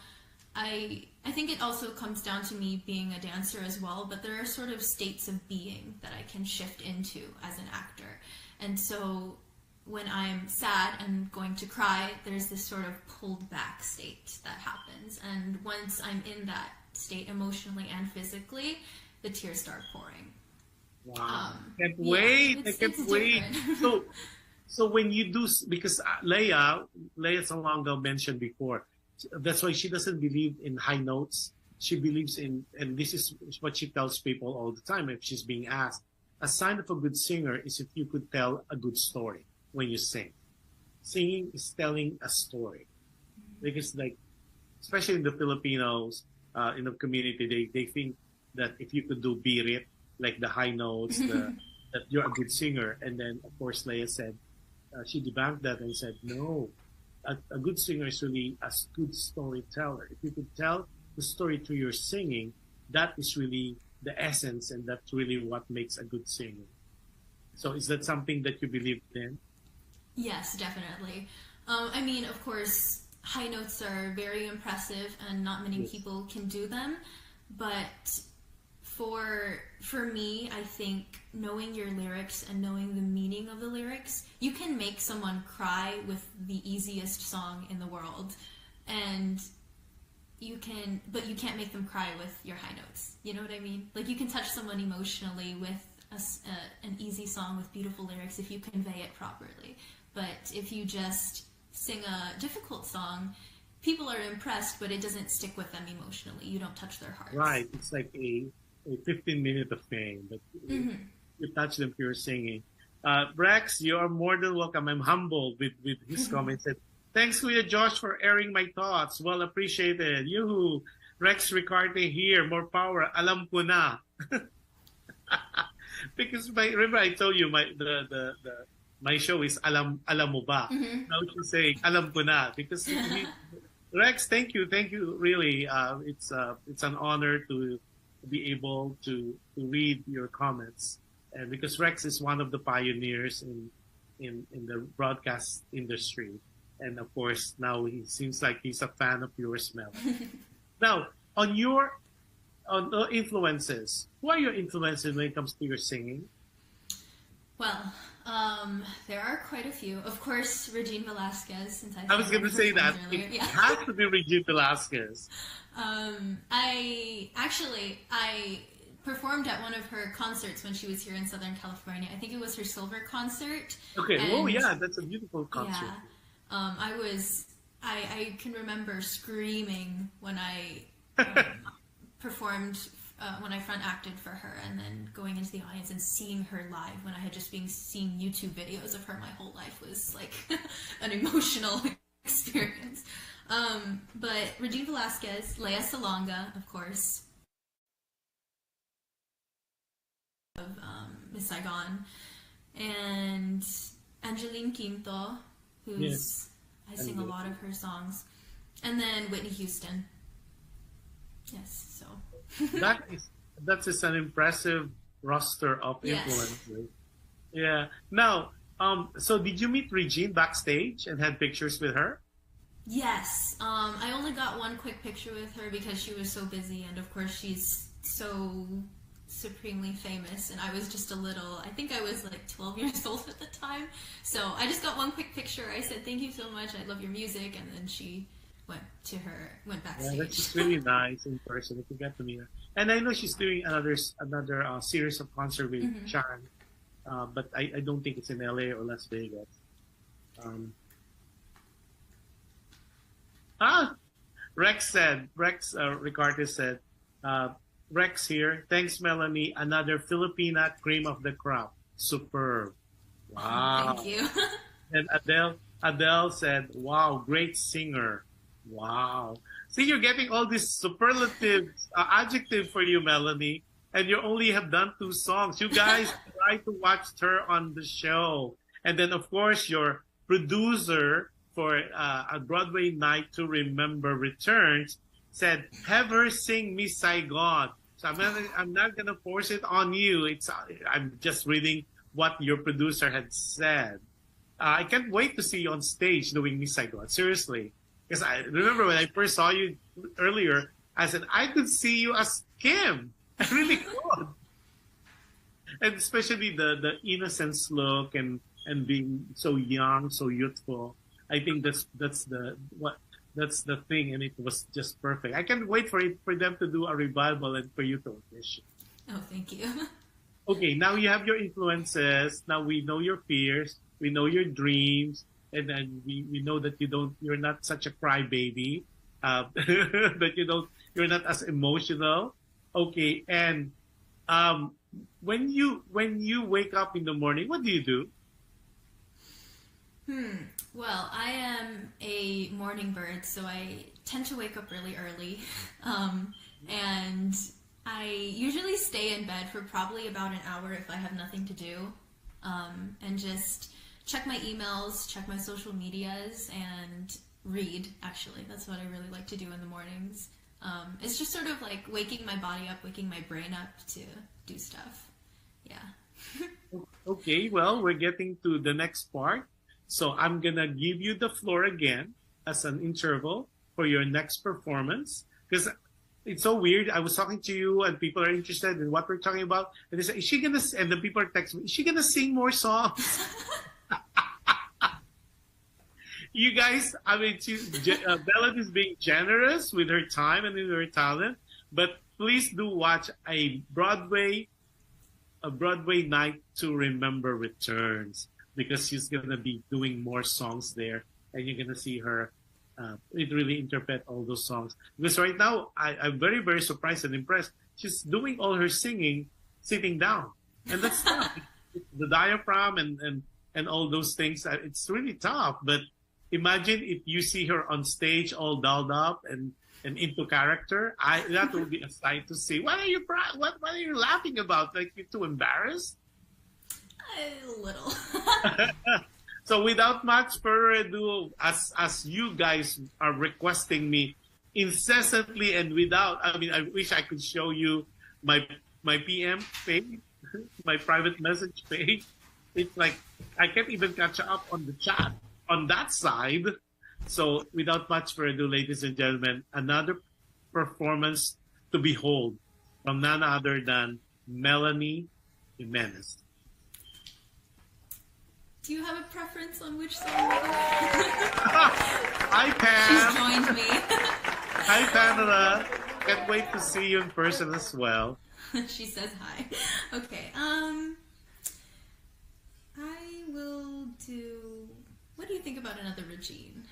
I think it also comes down to me being a dancer as well, but there are sort of states of being that I can shift into as an actor. And so when I'm sad and going to cry, there's this sort of pulled back state that happens. And once I'm in that state emotionally and physically, the tears start pouring. Wow. Can't wait. I can't wait. So when you do, because Leia Salonga mentioned before, that's why she doesn't believe in high notes. She believes in, and this is what she tells people all the time if she's being asked, a sign of a good singer is if you could tell a good story when you sing. Singing is telling a story. Because like, especially in the Filipinos, in the community, they think that if you could do birit, like the high notes, that you're a good singer. And then, of course, Leia said, she debunked that and said, no, a good singer is really a good storyteller. If you could tell the story through your singing, that is really the essence, and that's really what makes a good singer. So is that something that you believe in? Yes, definitely. I mean, of course, high notes are very impressive, and not many people can do them. But for me, I think knowing your lyrics and knowing the meaning of the lyrics, you can make someone cry with the easiest song in the world, and but you can't make them cry with your high notes. You know what I mean? Like, you can touch someone emotionally with an easy song with beautiful lyrics if you convey it properly. But if you just sing a difficult song, people are impressed, but it doesn't stick with them emotionally. You don't touch their hearts. Right. It's like a 15-minute of fame, but you touch them pure singing. Rex, you are more than welcome. I'm humbled with his comments. Thanks, Kuya Josh, for airing my thoughts. Well appreciated. Yoo-hoo. Rex Ricarte here. More power. Alam ko na. Because remember I told you my show is alam mo ba. Now she's saying alam ko na, because Rex, thank you, really. It's an honor to be able to read your comments, and because Rex is one of the pioneers in the broadcast industry, and of course now he seems like he's a fan of yours, Mel. Now on the influences, who are your influences when it comes to your singing? Well, there are quite a few. Of course, Regine Velasquez, since I was going to say that. It has to be Regine Velasquez. I performed at one of her concerts when she was here in Southern California. I think it was her silver concert. Okay. Oh, yeah. That's a beautiful concert. Yeah. I can remember screaming when I performed, when I front acted for her, and then going into the audience and seeing her live when I had just been seeing YouTube videos of her my whole life was like an emotional experience. But Regine Velasquez, Lea Salonga, of course, of Miss Saigon, and Angeline Quinto, who's I sing a lot of her songs, and then Whitney Houston. Yes, so that's just an impressive roster of influences. Yeah. Now, so did you meet Regine backstage and had pictures with her? Yes. I only got one quick picture with her because she was so busy, and of course she's so supremely famous, and I was just a little, I think I was like 12 years old at the time, so I just got one quick picture. I said, thank you so much, I love your music, and then she went backstage. Yeah, that's just really nice in person if you get to meet her. And I know she's doing another series of concert with Sharon, but I don't think it's in LA or Las Vegas. Rex Ricarte said, Rex here. Thanks, Melanie. Another Filipina cream of the crop. Superb. Wow. Thank you. And Adele said, wow, great singer. Wow. See, you're getting all these superlative adjective for you, Melanie, and you only have done 2 songs. You guys try to watch her on the show. And then, of course, your producer for a Broadway Night to Remember returns said, have her sing Miss Saigon. So I'm not gonna force it on you. I'm just reading what your producer had said. I can't wait to see you on stage doing Miss Saigon. Seriously, because I remember when I first saw you earlier, I said I could see you as Kim. I really could. And especially the innocence look and being so young, so youthful. I think that's the thing, and it was just perfect. I can't wait for them to do a revival and for you to audition. Oh, thank you. Okay, now you have your influences. Now we know your fears. We know your dreams, and then we know that you're not such a crybaby. That you're not as emotional. Okay, and when you wake up in the morning, what do you do? Well, I am a morning bird, so I tend to wake up really early. And I usually stay in bed for probably about an hour if I have nothing to do. And just check my emails, check my social medias, and read, actually. That's what I really like to do in the mornings. It's just sort of like waking my body up, waking my brain up to do stuff. Yeah. Okay, well, we're getting to the next part. So I'm gonna give you the floor again as an interval for your next performance, because it's so weird. I was talking to you and people are interested in what we're talking about. And they say, is she gonna, and the people are texting me, is she gonna sing more songs? You guys, I mean, Bella is being generous with her time and with her talent, but please do watch a Broadway night to remember returns, because she's gonna be doing more songs there, and you're gonna see her really interpret all those songs. Because right now, I'm very, very surprised and impressed. She's doing all her singing sitting down, and that's tough. The diaphragm and all those things. It's really tough. But imagine if you see her on stage all dolled up and into character. That will be a sight to see. What are you laughing about? Like, you're too embarrassed? A little. So without much further ado, as you guys are requesting me incessantly and without, I mean, I wish I could show you my PM page, my private message page. It's like I can't even catch up on the chat on that side. So without much further ado, ladies and gentlemen, another performance to behold from none other than Melanie Jimenez. Do you have a preference on which song? Hi, Pam. She's joined me. Hi, Pamela. Can't wait to see you in person as well. She says hi. Okay. I will do. What do you think about another Regine?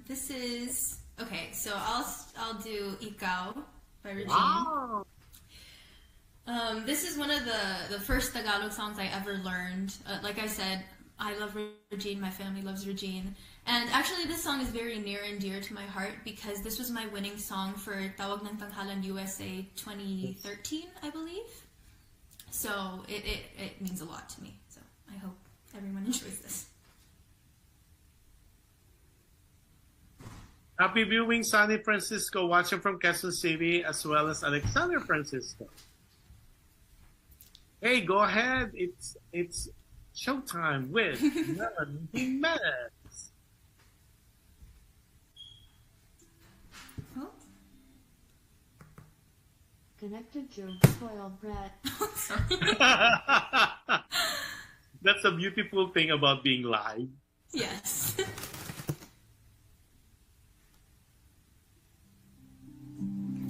This is okay. So I'll do Ikaw by Regine. Wow. This is one of the first Tagalog songs I ever learned. Like I said, I love Regine, my family loves Regine. And actually this song is very near and dear to my heart because this was my winning song for Tawag ng Tanghalan USA 2013, I believe. So it means a lot to me. So I hope everyone enjoys this. Happy viewing, Sunny Francisco, watching from Quezon City, as well as Alexander Francisco. Hey, go ahead. It's showtime with Melanie Jimenez. Oh. Connected to spoiled brat. That's a beautiful thing about being live. Yes.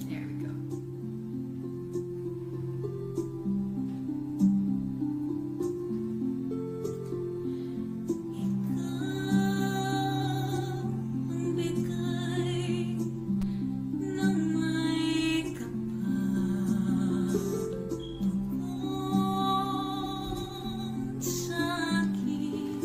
There we go. Sa akin,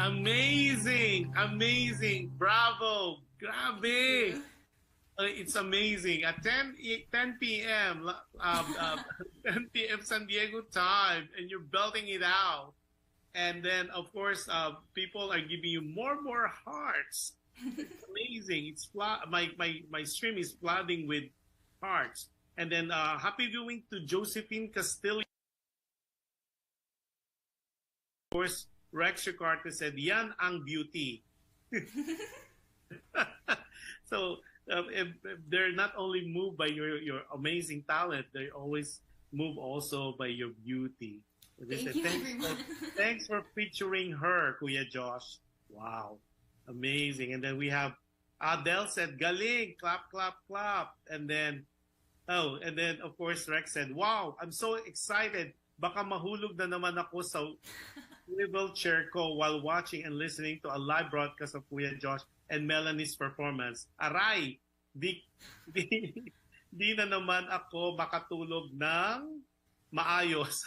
Amazing! Amazing! Bravo! Grabe! It's amazing. At 10 p.m., 10 p.m. San Diego time, and you're belting it out. And then, of course, people are giving you more hearts. It's amazing. It's my stream is flooding with hearts. And then, happy viewing to Josephine Castillo. Of course, Rex Ricardo said, "Yan ang beauty." So, if they're not only moved by your amazing talent, they always move also by your beauty. Thank you, everyone. Thanks for featuring her, Kuya Josh. Wow, amazing. And then we have Adele said, "Galing, clap, clap, clap." And then, of course, Rex said, "Wow, I'm so excited. Baka mahulog na naman ako sa swivel chair ko while watching and listening to a live broadcast of Kuya Josh and Melanie's performance. Aray, di na naman ako makatulog ng maayos."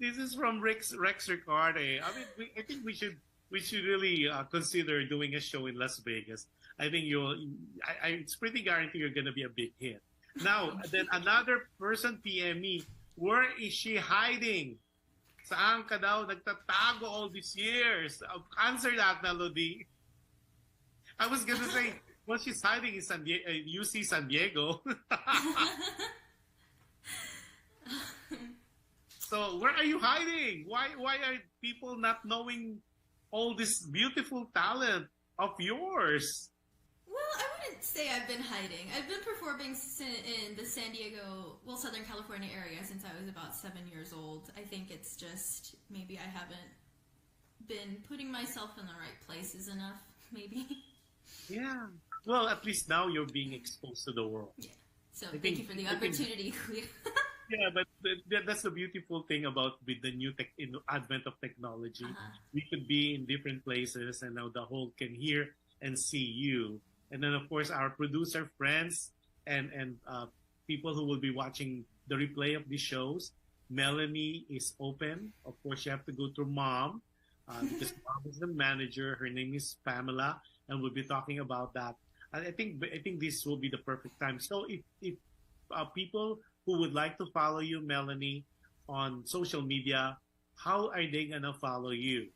This is from Rex Ricardo. I mean, I think we should really consider doing a show in Las Vegas. I think it's pretty guaranteed you're going to be a big hit. Now, then another person PM me, where is she hiding? Saan ka daw nagtatago all these years? Answer that, Melody. I was going to say, well, she's hiding in UC San Diego. So where are you hiding? Why are people not knowing all this beautiful talent of yours? Well, I wouldn't say I've been hiding. I've been performing in the San Diego, Southern California area since I was about 7 years old. I think it's just maybe I haven't been putting myself in the right places enough, maybe. Yeah. Well, at least now you're being exposed to the world. Yeah. So thank you for the opportunity. Yeah, but that's the beautiful thing about with the new advent of technology. We could be in different places, and now the whole can hear and see you. And then, of course, our producer friends and people who will be watching the replay of these shows. Melanie is open. Of course, you have to go through Mom because Mom is the manager. Her name is Pamela, and we'll be talking about that. I think this will be the perfect time. So if people who would like to follow you, Melanie, on social media, how are they gonna follow you?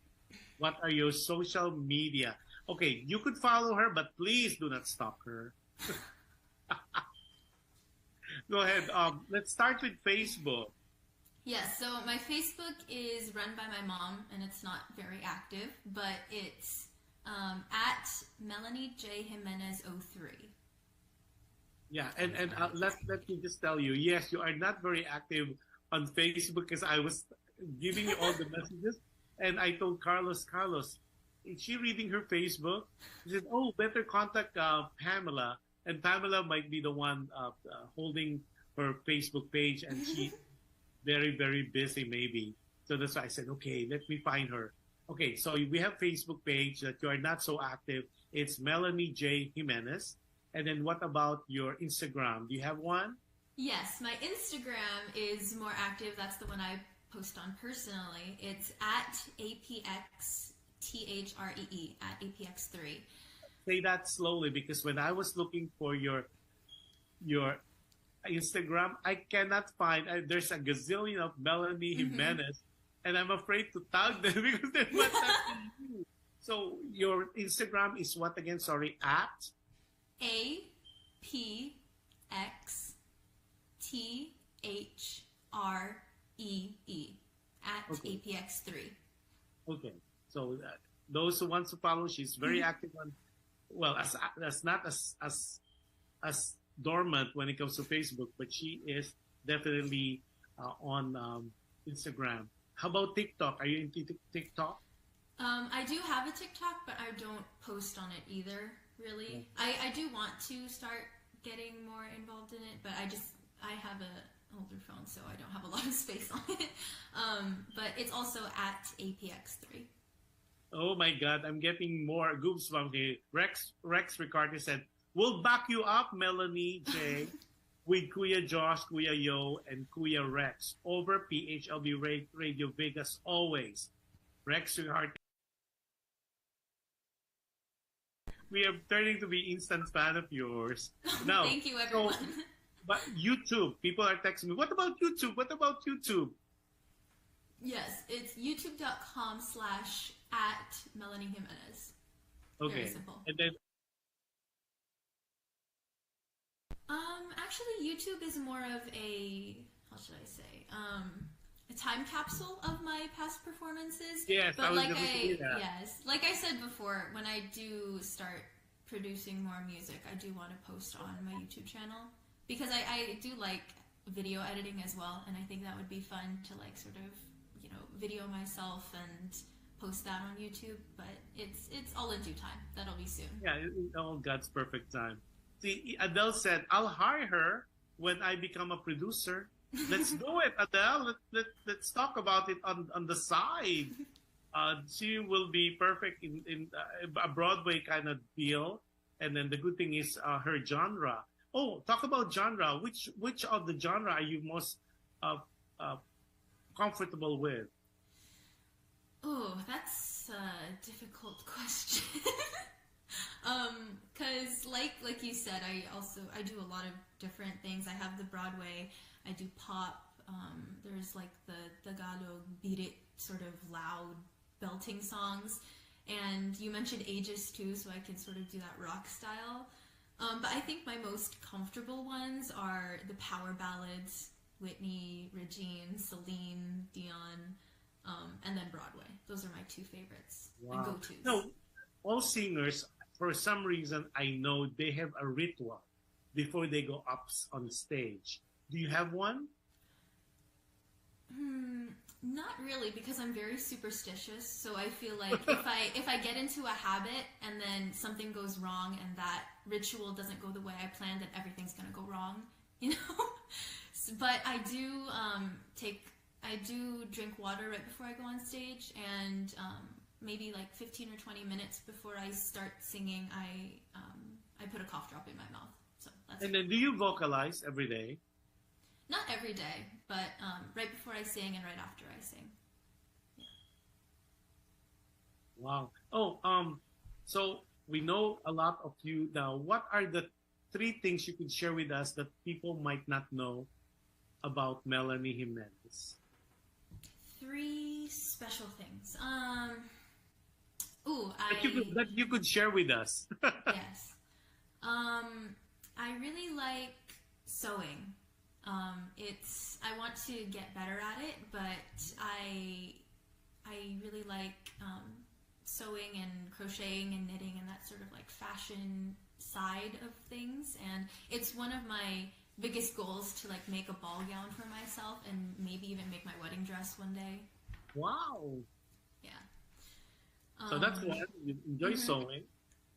What are your social media? Okay, you could follow her, but please do not stalk her. Go ahead. Let's start with Facebook. Yes, so my Facebook is run by my mom, and it's not very active, but it's at Melanie J. Jimenez 03. Yeah, and let me just tell you, yes, you are not very active on Facebook because I was giving you all the messages, and I told Carlos, is she reading her Facebook? He said, oh, better contact Pamela, and Pamela might be the one holding her Facebook page, and she's very, very busy maybe. So that's why I said, okay, let me find her. Okay, so we have Facebook page that you are not so active. It's Melanie J. Jimenez. And then what about your Instagram? Do you have one? Yes, my Instagram is more active. That's the one I post on personally. It's at APXTHREE, at APX3. Say that slowly, because when I was looking for your Instagram, I cannot find, there's a gazillion of Melanie Jimenez, and I'm afraid to tag them because they're not tagging you. So your Instagram is what again? Sorry, at? APXTHREE, at APX3. Okay, so those who want to follow, she's very active on, well, as not as dormant when it comes to Facebook, but she is definitely on Instagram. How about TikTok? Are you into TikTok? I do have a TikTok, but I don't post on it either, really. Yeah. I do want to start getting more involved in it, but I have an older phone, so I don't have a lot of space on it. But it's also at APX3. Oh my God, I'm getting more goosebumps here. Rex Ricardo said, we'll back you up, Melanie J, with Kuya Josh, Kuya Yo, and Kuya Rex over PHLV Radio Vegas always. Rex Ricardo we are turning to be instant fan of yours. Now, Thank you, everyone. So, but YouTube, people are texting me. What about YouTube? What about YouTube? Yes, it's youtube.com/@Melanie Jimenez. Okay. Very simple. And then, Actually, YouTube is more of a, how should I say, a time capsule of my past performances. yes, But I was like going to say that. yes, like I said before, when I do start producing more music, I do want to post on my YouTube channel because I do like video editing as well, and I think that would be fun to like sort of, you know, video myself and post that on YouTube. But it's all in due time. That'll be soon. Yeah, in all God's perfect time. See, Adele said, I'll hire her when I become a producer. Let's do it, Adele. Let's talk about it on the side. She will be perfect in a Broadway kind of deal. And then the good thing is her genre. Oh, talk about genre. Which of the genre are you most comfortable with? Oh, that's a difficult question. Cause like you said, I do a lot of different things. I have the Broadway, I do pop, there's like the Tagalog beat it sort of loud belting songs. And you mentioned ages too, so I can sort of do that rock style. But I think my most comfortable ones are the power ballads, Whitney, Regine, Celine, Dion, and then Broadway. Those are my two favorites and go-tos. No, all singers, for some reason, I know they have a ritual before they go up on stage. Do you have one? Not really, because I'm very superstitious. So I feel like if I get into a habit and then something goes wrong and that ritual doesn't go the way I planned, then everything's gonna go wrong, you know. But I do drink water right before I go on stage, and maybe like 15 or 20 minutes before I start singing, I put a cough drop in my mouth. So that's And then do you vocalize every day? not every day, but right before I sing and right after I sing. Yeah. Wow. Oh, so we know a lot of you now. What are the 3 things you could share with us that people might not know about Melanie Jimenez? 3 special things. That you could share with us. Yes. I really like sewing. I want to get better at it, but I really like sewing and crocheting and knitting and that sort of like fashion side of things. And it's one of my biggest goals to like make a ball gown for myself and maybe even make my wedding dress one day. Wow. Yeah. So that's one. You enjoy sewing.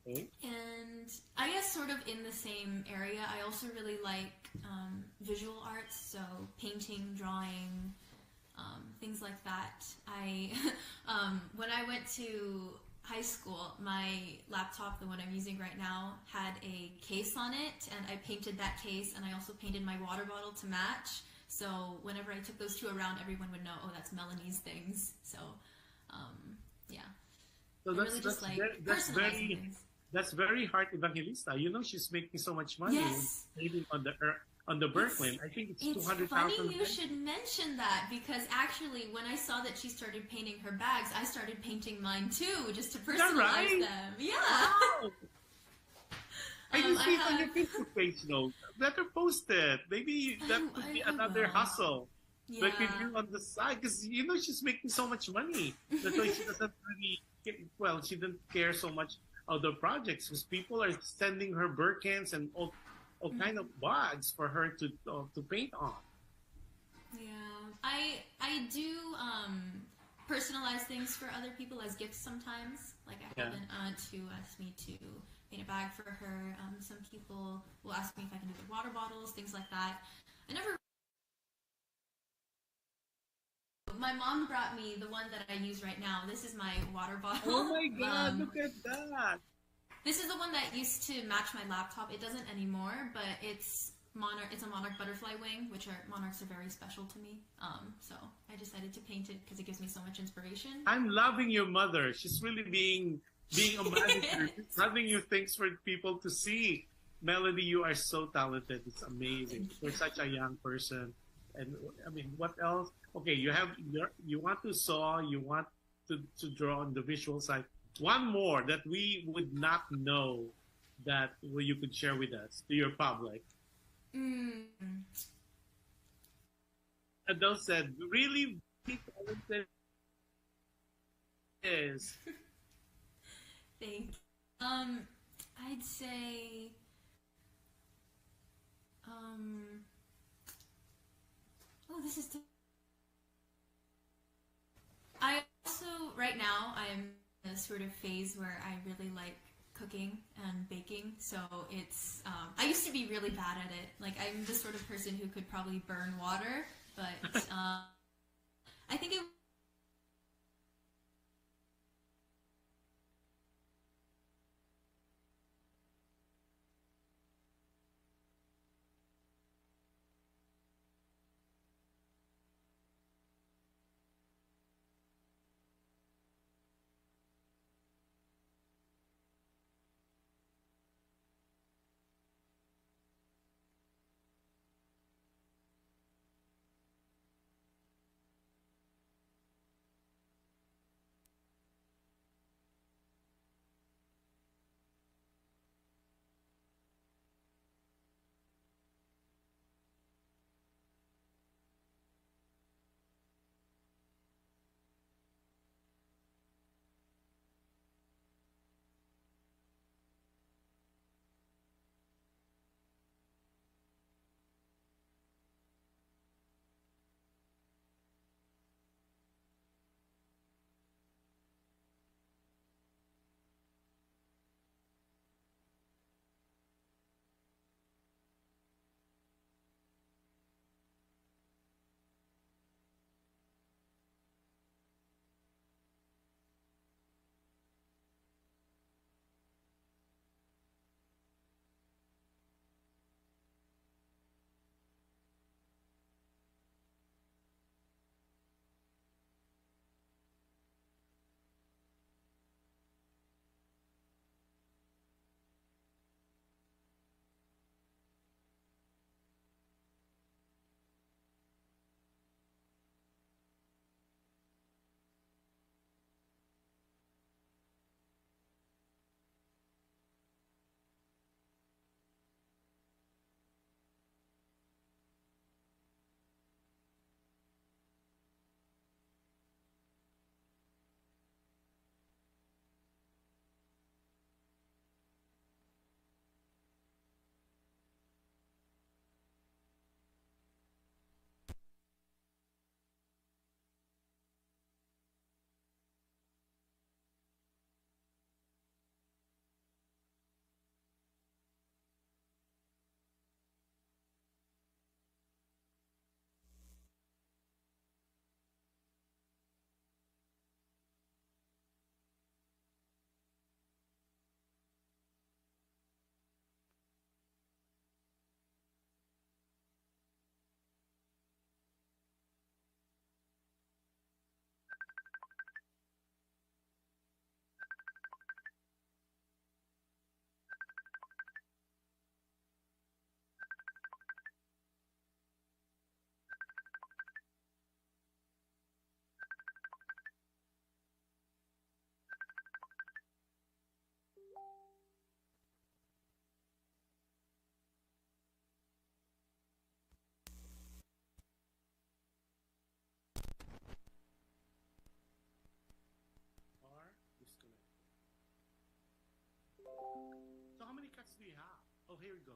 Okay. And I guess sort of in the same area, I also really like visual arts, so painting, drawing, things like that. When I went to high school, my laptop, the one I'm using right now, had a case on it, and I painted that case, and I also painted my water bottle to match. So whenever I took those 2 around, everyone would know, oh, that's Melanie's things. So, yeah. So that's very Heart Evangelista. You know, she's making so much money saving on the Birkland. I think it's 200,000. It's funny you should mention that, because actually when I saw that she started painting her bags, I started painting mine too, just to personalize them. Yeah. Wow. I didn't see it on your Facebook page, though. Better post it. Maybe that could be another hustle. Yeah. That could do on the side, because you know she's making so much money. That's why she doesn't really. She didn't care so much other projects, because people are sending her Birkins and all kind of bags for her to paint on. Yeah, I do personalize things for other people as gifts sometimes. Like I have an aunt who asked me to paint a bag for her. Some people will ask me if I can do the water bottles, things like that. My mom brought me the one that I use right now. This is my water bottle. Oh my God, look at that. This is the one that used to match my laptop. It doesn't anymore, but it's a monarch butterfly wing, monarchs are very special to me. So I decided to paint it because it gives me so much inspiration. I'm loving your mother. She's really being being a manager, having you things for people to see. Melanie, you are so talented. It's amazing. You're such a young person. And I mean, what else? Okay, you want to saw, you want to draw on the visual side. One more that we would not know that you could share with us to your public. Adele said, really, really talented is. Thank you. I'd say, oh, this is. I also, right now, I'm in a sort of phase where I really like cooking and baking. So it's, I used to be really bad at it. Like, I'm the sort of person who could probably burn water, but I think it. Or disconnect. So how many cuts do you have? Oh, here we go.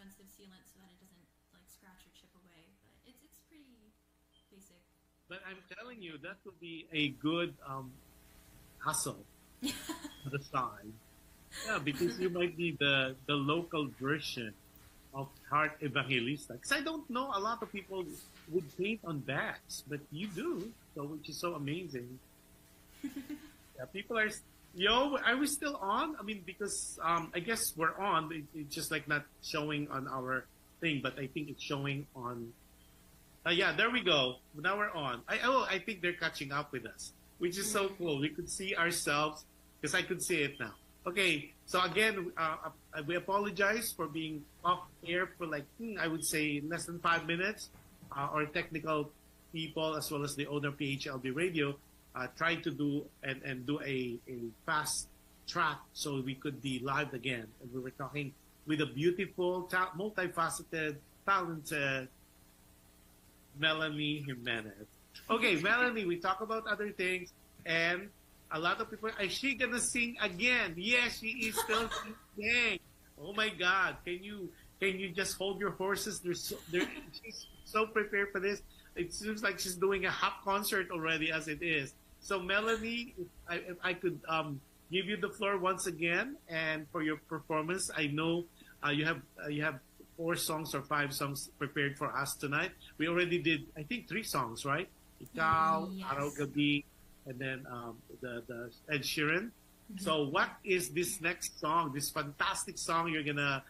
expensive sealant so that it doesn't like scratch or chip away. But it's pretty basic. But I'm telling you, that would be a good hustle to the side. Yeah, because you might be the local version of Heart Evangelista. Because I don't know a lot of people would paint on backs, but you do, so which is so amazing. Yeah, people are. Yo, are we still on? I mean, because I guess we're on. It's just like not showing on our thing, but I think it's showing on. Yeah, there we go. Now we're on. I think they're catching up with us, which is so cool. We could see ourselves because I could see it now. Okay, so again, we apologize for being off air for like, I would say less than 5 minutes. Our technical people, as well as the owner of PHLV Radio, tried to do and do a fast track so we could be live again. And we were talking with a beautiful, multifaceted, talented Melanie Jimenez. Okay, Melanie, we talk about other things, and a lot of people, is she gonna sing again? Yes, she is still singing. Oh my God! Can you just hold your horses? She's so prepared for this. It seems like she's doing a half concert already, as it is. So, Melanie, if I could give you the floor once again, and for your performance, I know you have 4 songs or 5 songs prepared for us tonight. We already did, I think, 3 songs, right? Ikaw, Yes. Araw Gabi, and then the Ed Sheeran. So what is this next song, this fantastic song you're gonna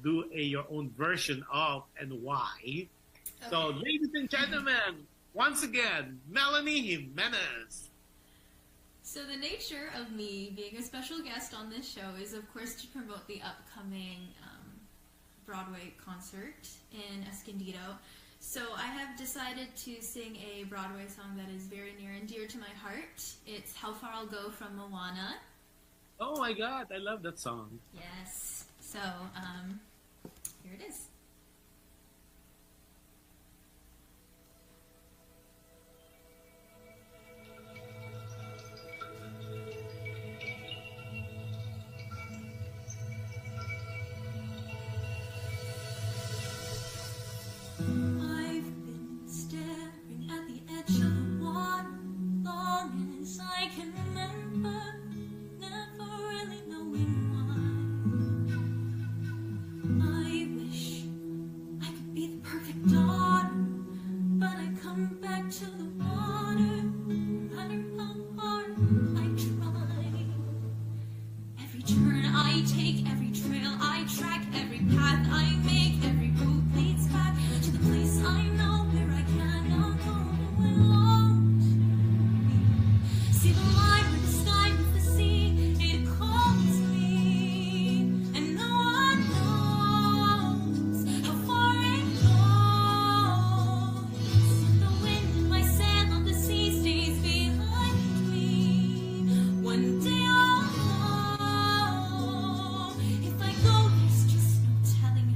do your own version of, and why? So ladies and gentlemen, once again, Melanie Jimenez. So the nature of me being a special guest on this show is, of course, to promote the upcoming Broadway concert in Escondido. So I have decided to sing a Broadway song that is very near and dear to my heart. It's How Far I'll Go from Moana. Oh my God, I love that song. Yes. So here it is.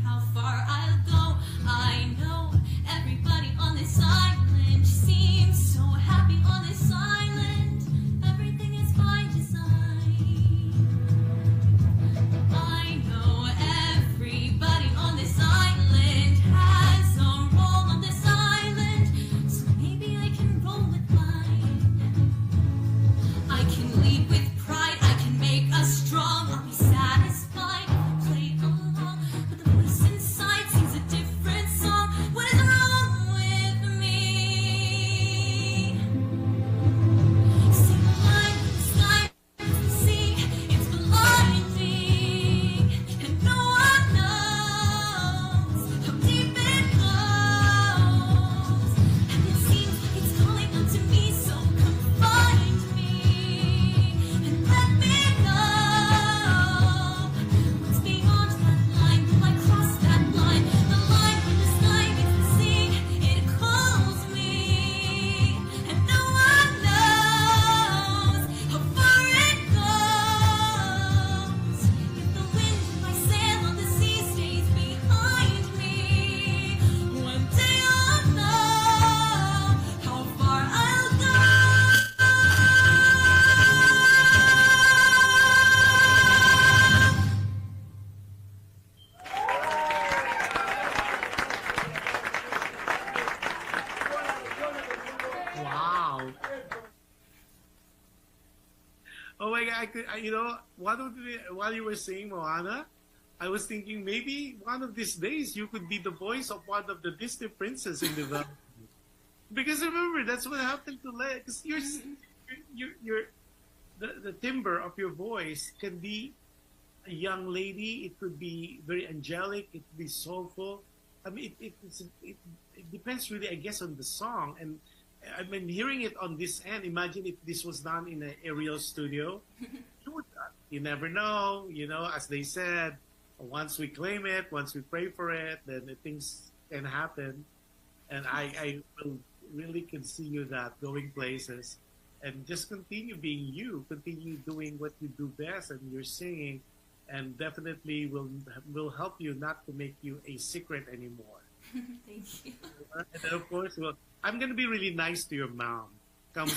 How while you were saying Moana, I was thinking maybe one of these days you could be the voice of one of the Disney princess in the because remember that's what happened to Leia. Because the timbre of your voice can be a young lady. It could be very angelic. It could be soulful. I mean, it depends really, I guess, on the song. And I mean, hearing it on this end, imagine if this was done in an aerial studio. You never know, as they said, once we claim it, once we pray for it, then the things can happen. And I will really can see you that going places and just continue being you, continue doing what you do best and you're singing, and definitely will help you not to make you a secret anymore. Thank you. And then of course, I'm going to be really nice to your mom. Come.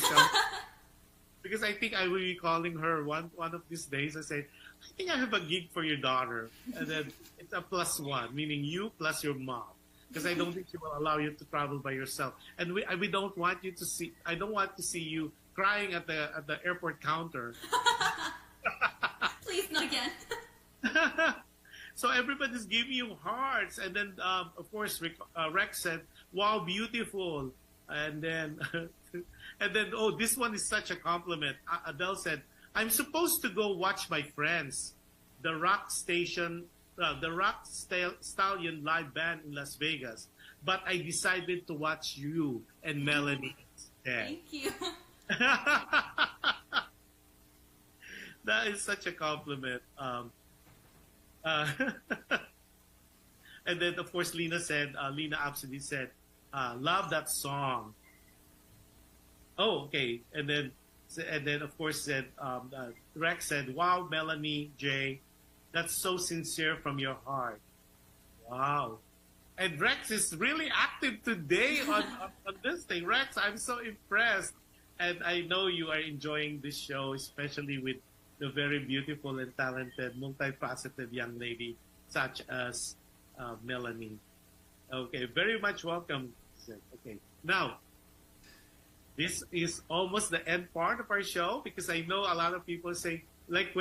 Because I think I will be calling her one of these days. I say, I think I have a gig for your daughter. And then it's a +1, meaning you plus your mom. Because I don't think she will allow you to travel by yourself. And we don't want you to see, I don't want to see you crying at the airport counter. Please, not again. So everybody's giving you hearts. And then, of course, Rex said, wow, beautiful. And then, oh, this one is such a compliment. Adele said, I'm supposed to go watch my friends, the Rock Stallion live band in Las Vegas, but I decided to watch you and Melanie instead. Thank you. That is such a compliment. And then, of course, Lena absolutely said, love that song. Oh, okay. And then, of course, said Rex said, wow, Melanie J, that's so sincere from your heart. Wow. And Rex is really active today on this thing. Rex, I'm so impressed. And I know you are enjoying this show, especially with the very beautiful and talented, multifaceted young lady such as Melanie. Okay, very much welcome. Okay, now, this is almost the end part of our show because I know a lot of people say, like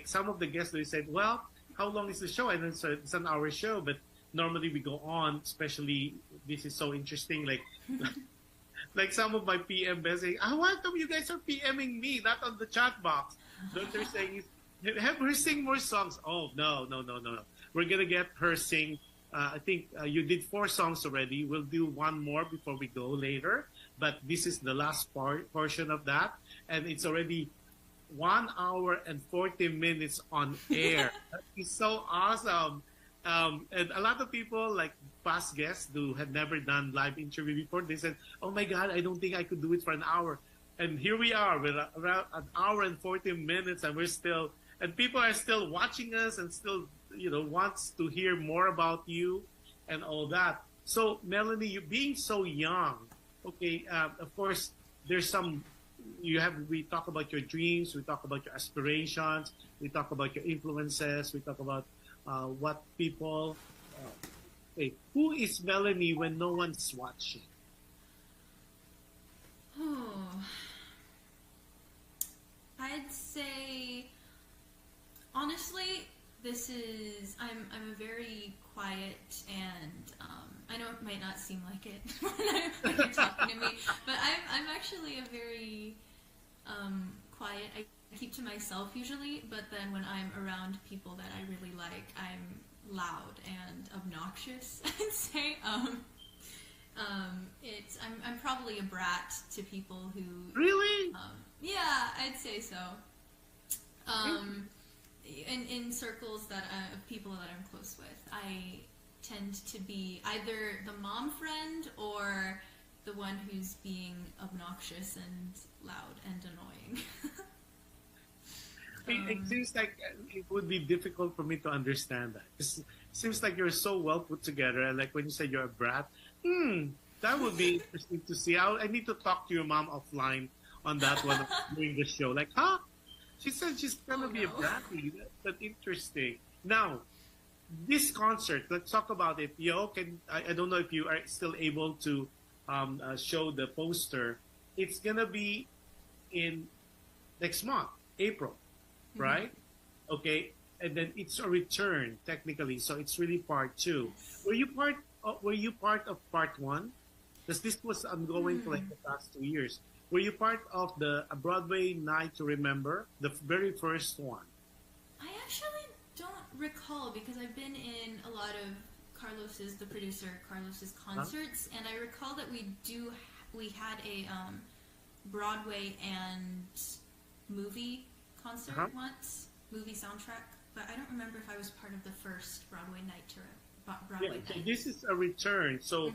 some of the guests, they said, well, how long is the show? And then so it's an hour show, but normally we go on, especially this is so interesting. Like some of my PM saying, why come you guys are PMing me, not on the chat box? What they're saying is, have her sing more songs. Oh, no. We're going to get her sing. I think you did 4 songs already. We'll do one more before we go later. But this is the last portion of that. And it's already 1 hour and 40 minutes on air. That is so awesome. And a lot of people, like past guests who had never done live interview before, they said, oh my God, I don't think I could do it for an hour. And here we are with around 1 hour and 40 minutes and people are still watching us and still, wants to hear more about you and all that. So Melanie, you being so young, okay, of course, there's we talk about your dreams, we talk about your aspirations, we talk about your influences, we talk about what people, okay, who is Melanie when no one's watching? Oh, I'd say, honestly, I'm a very quiet and I know it might not seem like it when you're talking to me, but I'm actually a very quiet. I keep to myself usually, but then when I'm around people that I really like, I'm loud and obnoxious. I'd say I'm probably a brat to people who really. Yeah, I'd say so. In circles of people that I'm close with, I tend to be either the mom friend or the one who's being obnoxious and loud and annoying. It seems like it would be difficult for me to understand that. It seems like you're so well put together, and like when you say you're a brat, that would be interesting to see. I need to talk to your mom offline on that one during the show. Like, huh? She said she's gonna be a bratty. That's interesting. Now, this concert, let's talk about it. I don't know if you are still able to show the poster. It's gonna be in next month, April. right? Okay, and then it's a return technically, so it's really part two. Were you part of part one? Because this was ongoing for like the past 2 years. Were you part of the Broadway Night to Remember, the very first one? I actually don't recall because I've been in a lot of the producer, Carlos's concerts, and I recall that we had a Broadway and movie concert once, movie soundtrack, but I don't remember if I was part of the first Broadway night Broadway So night. this is a return. So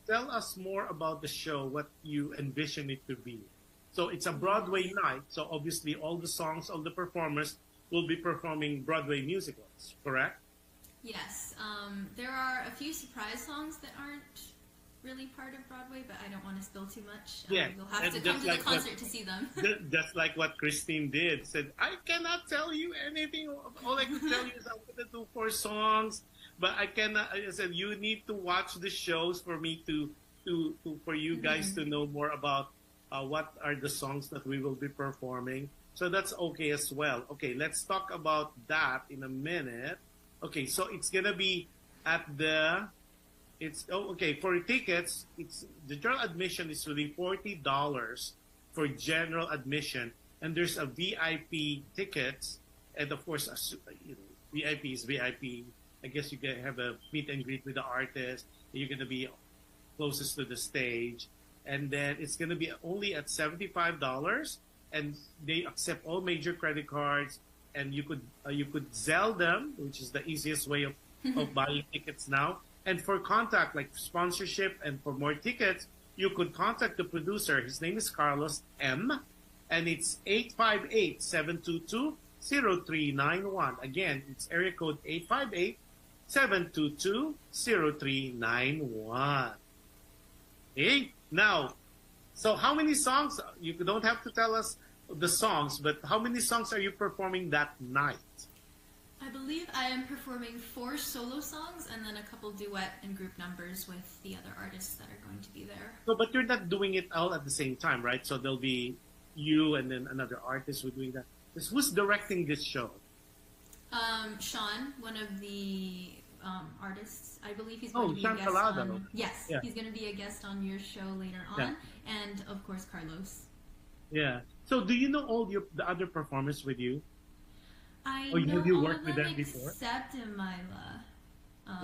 tell us more about the show, what you envision it to be. So it's a Broadway night, so obviously all the songs, all the performers will be performing Broadway musicals, correct? Yes. There are a few surprise songs that aren't really part of Broadway, but I don't want to spill too much. Yeah, You'll have to come to the concert to see them. Just like what Christine did. Said, I cannot tell you anything. All I could tell you is I'm going to do 4 songs, but I cannot. I said, you need to watch the shows for me for you guys to know more about what are the songs that we will be performing. So that's okay as well. Okay, let's talk about that in a minute. Okay, so it's going to be at the... for tickets, the general admission is really $40 for general admission, and there's a VIP tickets, and of course, VIP is VIP. I guess you can have a meet and greet with the artist. You're going to be closest to the stage, and then it's going to be only at $75, and they accept all major credit cards, and you could Zelle them, which is the easiest way of buying tickets now. And for contact, like sponsorship and for more tickets, you could contact the producer. His name is Carlos M. And it's 858-722-0391. Again, it's area code 858-722-0391. Okay? Now, so how many songs? You don't have to tell us the songs, but how many songs are you performing that night? I believe I am performing 4 solo songs and then a couple duet and group numbers with the other artists that are going to be there. So, but you're not doing it all at the same time, right? So there'll be you and then another artist who's doing that. Who's directing this show? Sean, one of the artists. I believe he's going to be Sean a guest Calado. on... Yes, he's going to be a guest on your show later on. Yeah. And, of course, Carlos. Yeah. So do you know all the other performers with you? I Or know have you all worked of with them them before? except Amila.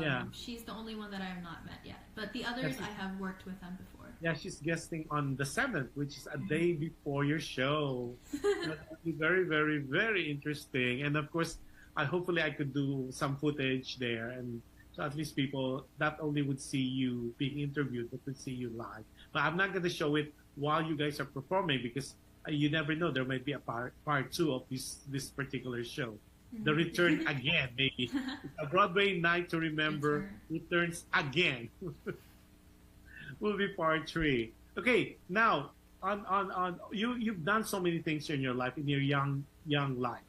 Yeah. She's the only one that I have not met yet. But the others, I have worked with them before. Yeah, she's guesting on the 7th, which is a day before your show. That'll be very, very, very interesting. And of course, hopefully I could do some footage there, and so at least people not only would see you being interviewed, but would see you live. But I'm not going to show it while you guys are performing because you never know. There might be a part 2 of this particular show. The return again, maybe. A Broadway Night to Remember returns again. Will be part 3. Okay, now on you've done so many things in your life, in your young life.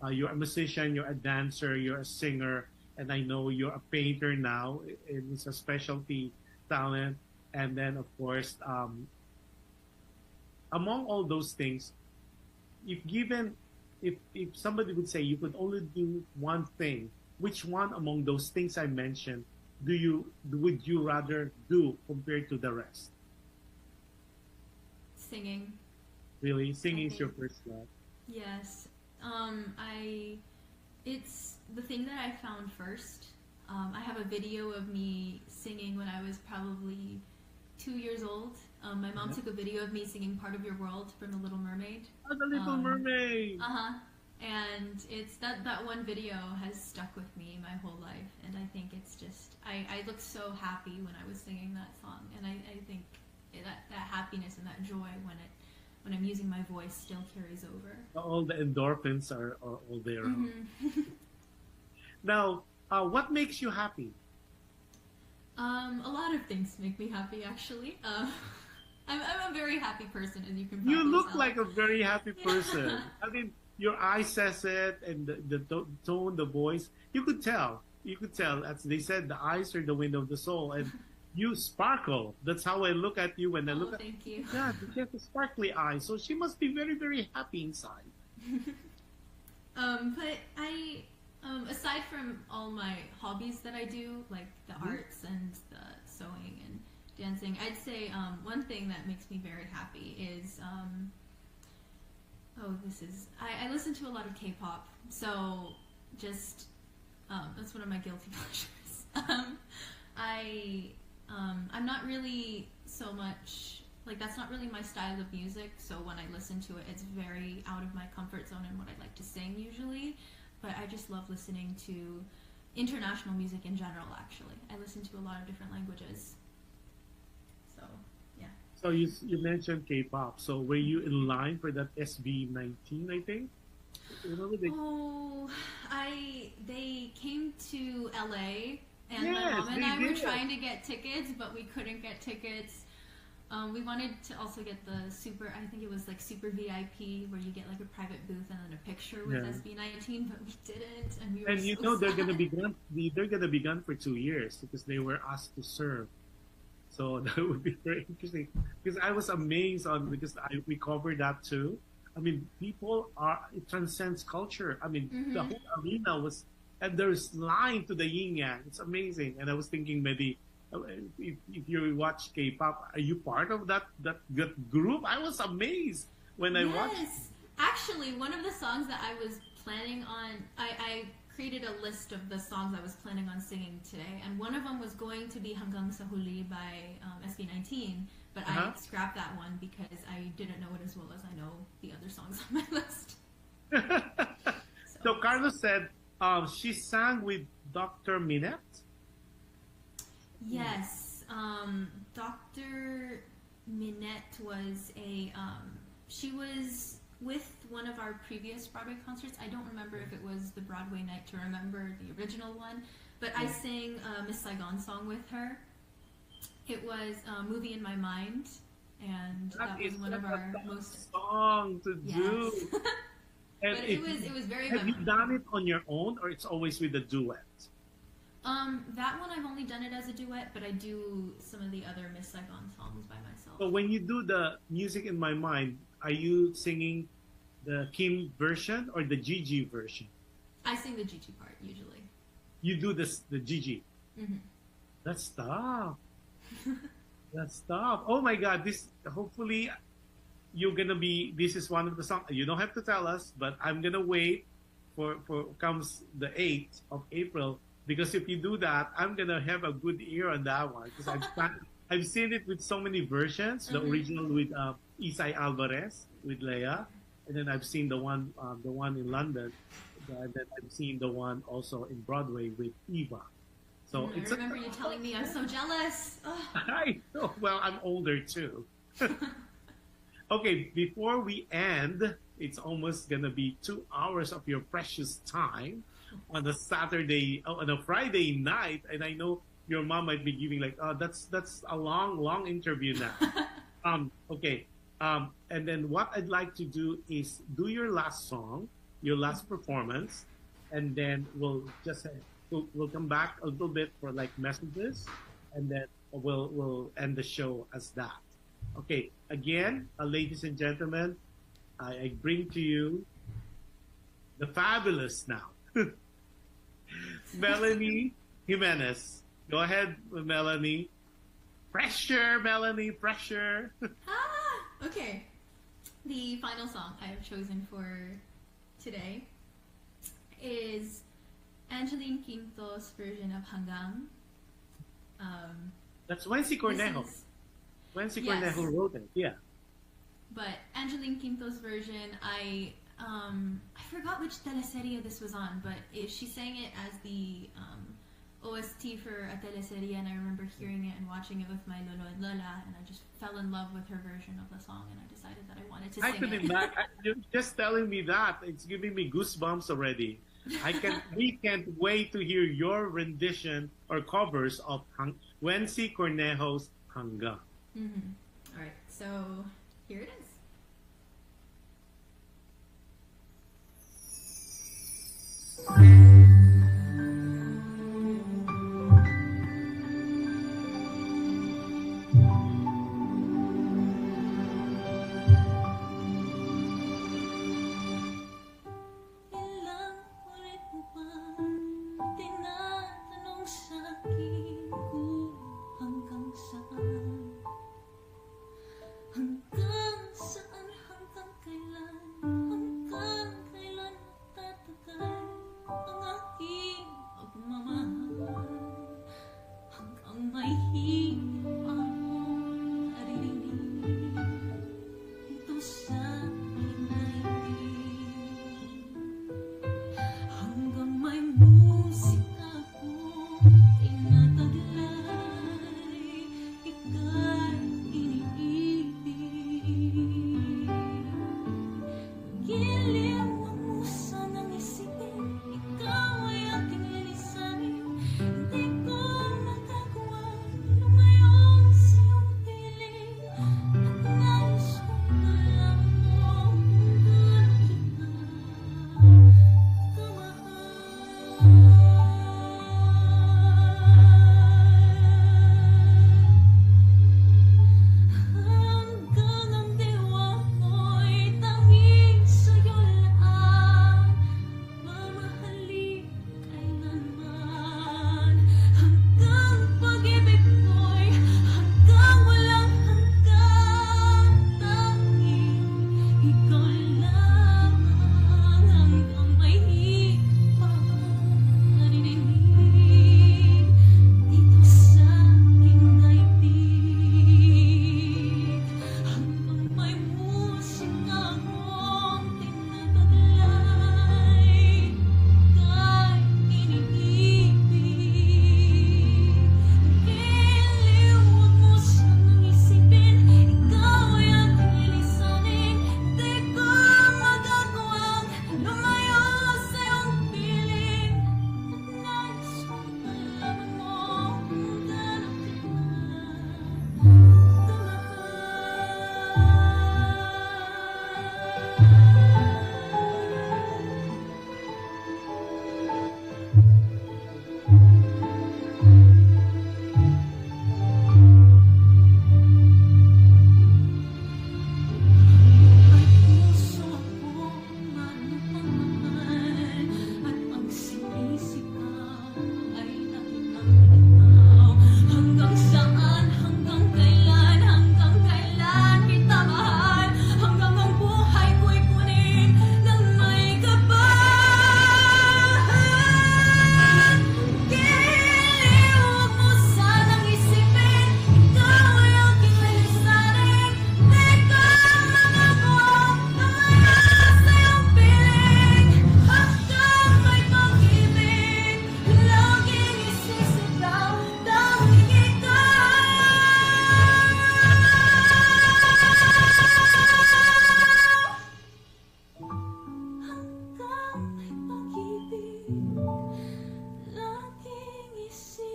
You're a musician, you're a dancer, you're a singer, and I know you're a painter now. It's a specialty talent. And then, of course, among all those things, if somebody would say you could only do one thing, which one among those things I mentioned would you rather do compared to the rest? Singing. Really? Singing is your first love? Yes. It's the thing that I found first. I have a video of me singing when I was probably 2 years old. My mom took a video of me singing Part of Your World from The Little Mermaid. Oh, The Little Mermaid! And it's that one video has stuck with me my whole life. And I think it's just, I looked so happy when I was singing that song. And I think that happiness and that joy when I'm using my voice still carries over. All the endorphins are all there. Now, what makes you happy? A lot of things make me happy, actually. I'm a very happy person, as you can probably You look tell. like a very happy person. I mean, your eye says it, and the tone, the voice. You could tell. As they said, the eyes are the window of the soul, and you sparkle. That's how I look at you when I look at you. Thank you. Yeah, she has a sparkly eye, so she must be very, very happy inside. But I, aside from all my hobbies that I do, like the arts and the sewing and dancing, I'd say one thing that makes me very happy is I listen to a lot of K-pop, so just that's one of my guilty pleasures. I'm not really so much like that's not really my style of music, so when I listen to it, it's very out of my comfort zone and what I like to sing usually. But I just love listening to international music in general. Actually, I listen to a lot of different languages. So yeah. So you mentioned K-pop. So were you in line for that SB19? I think. Remember they... Oh, they came to LA, and Yes, my mom and they I were did. trying to get tickets, but we couldn't get tickets. We wanted to also get the I think it was like super VIP, where you get like a private booth and then a picture with Yeah. SB19, but we didn't, and we were And you so know they're sad. gonna be gone. They're gonna be gone for 2 years because they were asked to serve. So that would be very interesting. Because I was amazed we covered that too. I mean, it transcends culture. I mean, the whole arena and there's line to the yin yang. It's amazing. And I was thinking maybe if you watch K-pop, are you part of that group? I was amazed when I watched. Yes, actually, one of the songs that I was planning on, I created a list of the songs I was planning on singing today, and one of them was going to be Hanggang sa Huli by SB19, but I scrapped that one because I didn't know it as well as I know the other songs on my list. So Carlos said she sang with Dr. Minette. Yes, Dr. Minette was she was with one of our previous Broadway concerts. I don't remember if it was the Broadway Night to Remember, the original one, but I sang a Miss Saigon song with her. It was Movie in My Mind, and that was one of our most song to do. And but it was very have you memorable. done it on your own, or it's always with a duet? That one I've only done it as a duet, but I do some of the other Miss Saigon songs by myself. So when you do the Music in My Mind, are you singing the Kim version or the Gigi version? I sing the Gigi part usually. You do the Gigi. Mm-hmm. That's tough. That's tough. Oh my God! Hopefully this is one of the songs. You don't have to tell us, but I'm gonna wait for comes the 8th of April. Because if you do that, I'm gonna have a good ear on that one. Because I've seen it with so many versions. The original with Isai Alvarez with Leia, and then I've seen the one in London, and then I've seen the one also in Broadway with Eva. So I remember you telling me. I'm so jealous. Oh. I know. Well, I'm older too. Okay, before we end, it's almost gonna be 2 hours of your precious time on a Friday night, and I know your mom might be giving like, oh, that's a long interview now. Okay. And then what I'd like to do is do your last song, your last performance, and then we'll come back a little bit for like messages, and then we'll end the show as that. Okay. Again, ladies and gentlemen, I bring to you the fabulous now. Melanie Jimenez. Go ahead, Melanie. Pressure, Melanie, pressure. Okay. The final song I have chosen for today is Angeline Quinto's version of Hanggang. That's Wency Cornejo. Wency Cornejo wrote it, yeah. But Angeline Quinto's version, I forgot which teleserie this was on, but she sang it as the OST for a teleserie, and I remember hearing it and watching it with my lolo and lola, and I just fell in love with her version of the song, and I decided that I wanted to sing it. You're just telling me that. It's giving me goosebumps already. We can't wait to hear your rendition or covers of Wency Cornejo's Hanggang. All right, so here it is.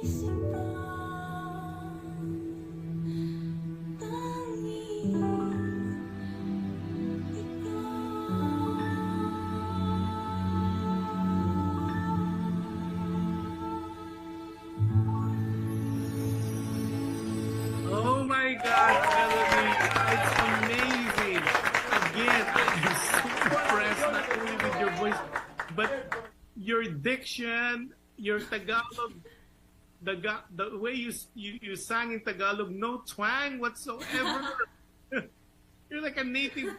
Oh my God, Melanie, it's amazing. Again, I'm so impressed not only with your voice, but your diction, your Tagalog, the way you sang in Tagalog, no twang whatsoever. You're like a native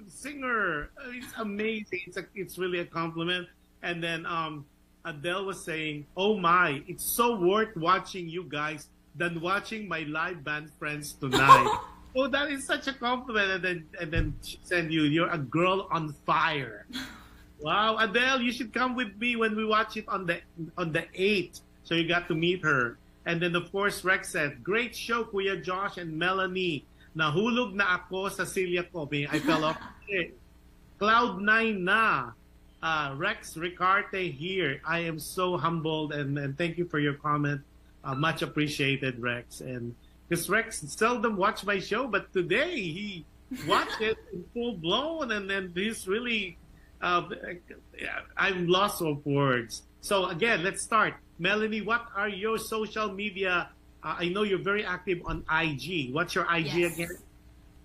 singer. It's amazing. It's really a compliment. And then Adele was saying, "Oh my, it's so worth watching you guys than watching my live band friends tonight." Oh, that is such a compliment. And then she said, "You're a girl on fire." Wow, Adele, you should come with me when we watch it on the 8th. So you got to meet her. And then of course Rex said, "Great show, Kuya Josh and Melanie. Nahulog na ako sa silya ko." I fell off. Cloud 9 na. Rex Ricarte here. I am so humbled and thank you for your comment. Much appreciated, Rex. And because Rex seldom watch my show, but today he watched it in full blown, and then he's really, I'm lost of words. So again, let's start. Melanie, what are your social media? I know you're very active on IG. What's your IG Yes. again?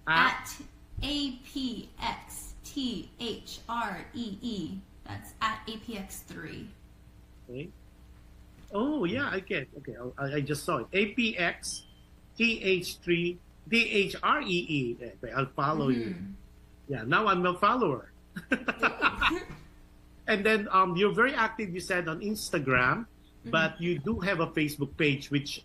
At APXTHREE. That's at APX3. Okay. Oh yeah, I get. Okay, I just saw it. APX TH3 DHREE. Okay, I'll follow you. Yeah, now I'm a follower. And then you're very active, you said, on Instagram, but you do have a Facebook page, which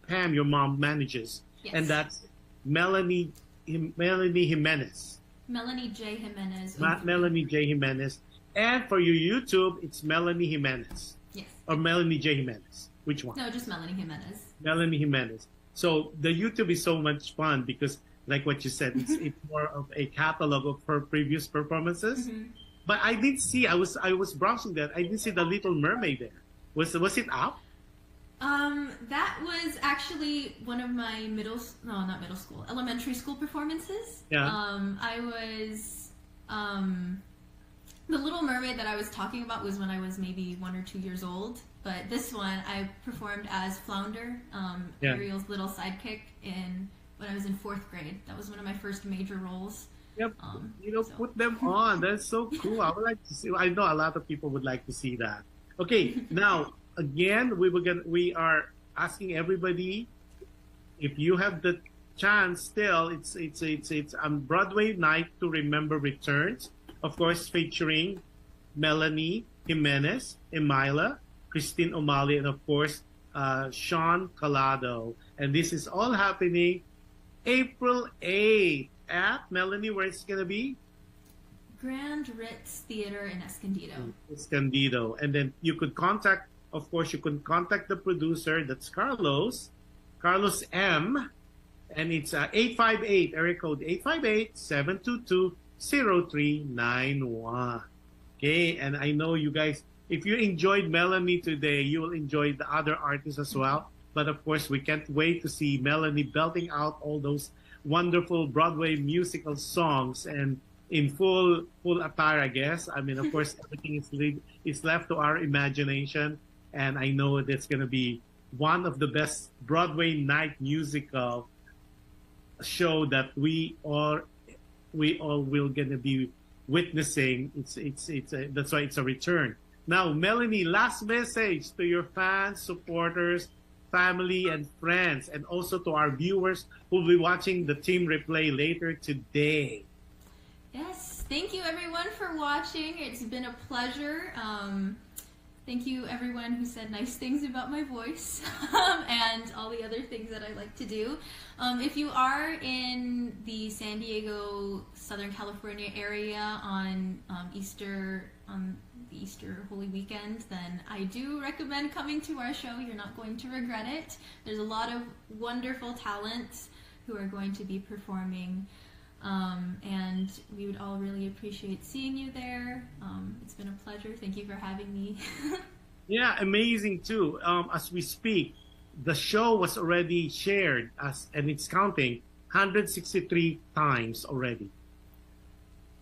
Pam, your mom, manages. Yes. And that's Melanie Jimenez. Melanie J. Jimenez. Melanie J. Jimenez. And for your YouTube, it's Melanie Jimenez. Yes. Or Melanie J. Jimenez. Which one? No, just Melanie Jimenez. Melanie Jimenez. So the YouTube is so much fun because, like what you said, it's more of a catalog of her previous performances. But I did see, I was browsing that, I did see the Little Mermaid there. Was it up? That was actually one of my elementary school performances. Yeah. I was, the Little Mermaid that I was talking about was when I was maybe 1 or 2 years old. But this one, I performed as Flounder, Ariel's little sidekick, when I was in 4th grade. That was one of my first major roles. Yep. Put them on. That's so cool. I would like to see. I know a lot of people would like to see that. Okay, now again, we are asking everybody if you have the chance. Still, it's Broadway Night to Remember returns. Of course, featuring Melanie Jimenez, Emila, Christine O'Malley, and of course, Sean Collado. And this is all happening April 8th at Melanie, where it's going to be? Grand Ritz Theater in Escondido. Escondido. And then you could contact the producer, that's Carlos M. And it's 858, area code 858-722-0391. Okay, and I know you guys, if you enjoyed Melanie today, you will enjoy the other artists as well. But of course, we can't wait to see Melanie belting out all those wonderful Broadway musical songs and in full attire, I guess. I mean, of course, everything is left to our imagination. And I know that's going to be one of the best Broadway night musical show that we all will going to be witnessing. That's why it's a return. Now, Melanie, last message to your fans, supporters, family, and friends, and also to our viewers who will be watching the team replay later today. Yes, thank you everyone for watching. It's been a pleasure. Thank you everyone who said nice things about my voice and all the other things that I like to do. If you are in the San Diego, Southern California area on the Easter Holy Weekend, then I do recommend coming to our show. You're not going to regret it. There's a lot of wonderful talents who are going to be performing. And we would all really appreciate seeing you there. It's been a pleasure. Thank you for having me. Yeah, amazing too. As we speak, the show was already shared and it's counting 163 times already.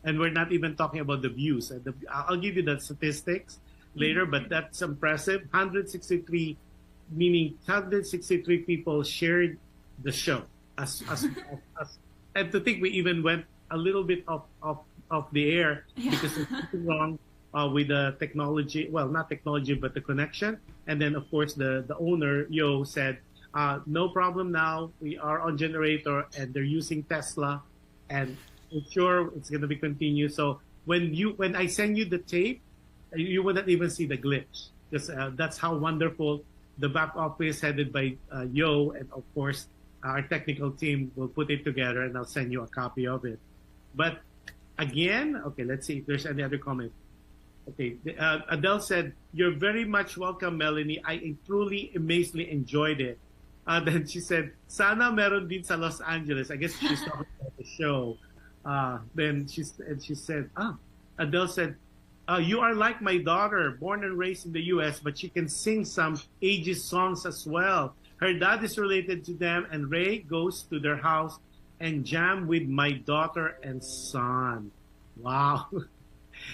And we're not even talking about the views. I'll give you the statistics later, but that's impressive. 163, meaning 163 people shared the show. And to think we even went a little bit off the air because there's something wrong with the technology. Well, not technology, but the connection. And then, of course, the owner, Yo, said, no problem now. We are on generator and they're using Tesla. And it's sure it's going to be continued. So when I send you the tape, you wouldn't even see the glitch. Because that's how wonderful the back office headed by Yo, and of course, our technical team will put it together and I'll send you a copy of it. But again, okay, let's see if there's any other comment. Okay, Adele said, "You're very much welcome, Melanie. I truly, amazingly enjoyed it." Then she said, "Sana meron din sa Los Angeles." I guess she's talking about the show. Then she said, Adele said, "You are like my daughter, born and raised in the U.S., but she can sing some ages songs as well. Her dad is related to them, and Ray goes to their house and jam with my daughter and son." Wow.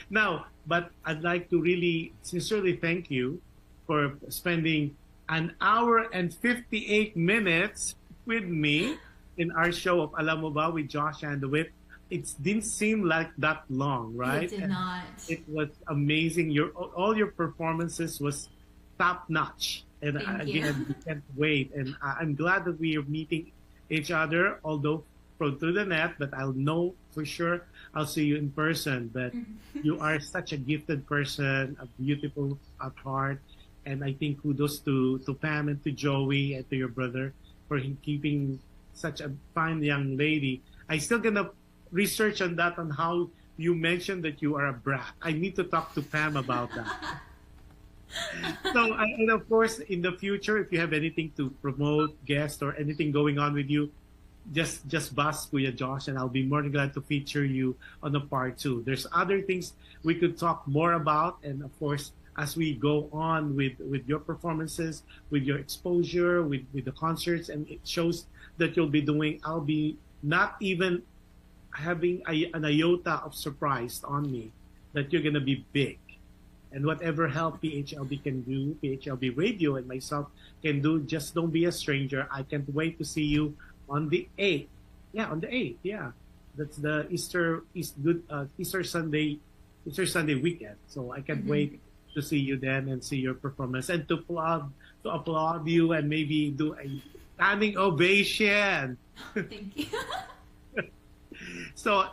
Now, but I'd like to really sincerely thank you for spending an hour and 58 minutes with me in our show of Alam Mo Ba with Jush Andowitt. It didn't seem like that long, right? It did not. It was amazing. All your performances was top notch. And again, we can't wait. And I'm glad that we are meeting each other, although through the net, but I'll know for sure I'll see you in person. But you are such a gifted person, a beautiful at heart. And I think kudos to Pam and to Joey and to your brother for keeping such a fine young lady. I still gonna research on that, on how you mentioned that you are a brat. I need to talk to Pam about that. So, and of course, in the future, if you have anything to promote, guest, or anything going on with you, just buzz Kuya Josh, and I'll be more than glad to feature you on the part 2. There's other things we could talk more about, and of course, as we go on with your performances, with your exposure, with the concerts, and it shows that you'll be doing, I'll be not even having an iota of surprise on me that you're going to be big. And whatever help PHLV can do, PHLV Radio and myself can do, just don't be a stranger. I can't wait to see you on the 8th. Yeah, on the 8th. Yeah. That's the Easter Sunday weekend. So I can't wait to see you then and see your performance and to applaud you and maybe do a standing ovation. Thank you. So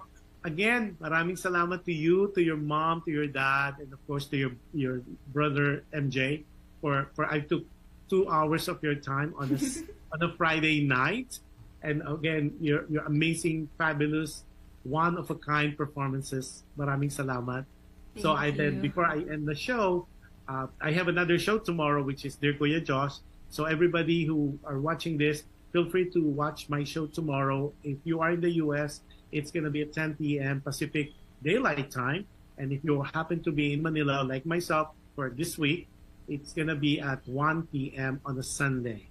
again, maraming salamat to you, to your mom, to your dad, and of course to your brother MJ for I took 2 hours of your time on a Friday night, and again your amazing, fabulous, one of a kind performances. Maraming salamat. Then before I end the show, I have another show tomorrow, which is Dear Kuya Josh. So everybody who are watching this, feel free to watch my show tomorrow. If you are in the U.S., it's going to be at 10 p.m. Pacific Daylight Time. And if you happen to be in Manila, like myself, for this week, it's going to be at 1 p.m. on a Sunday.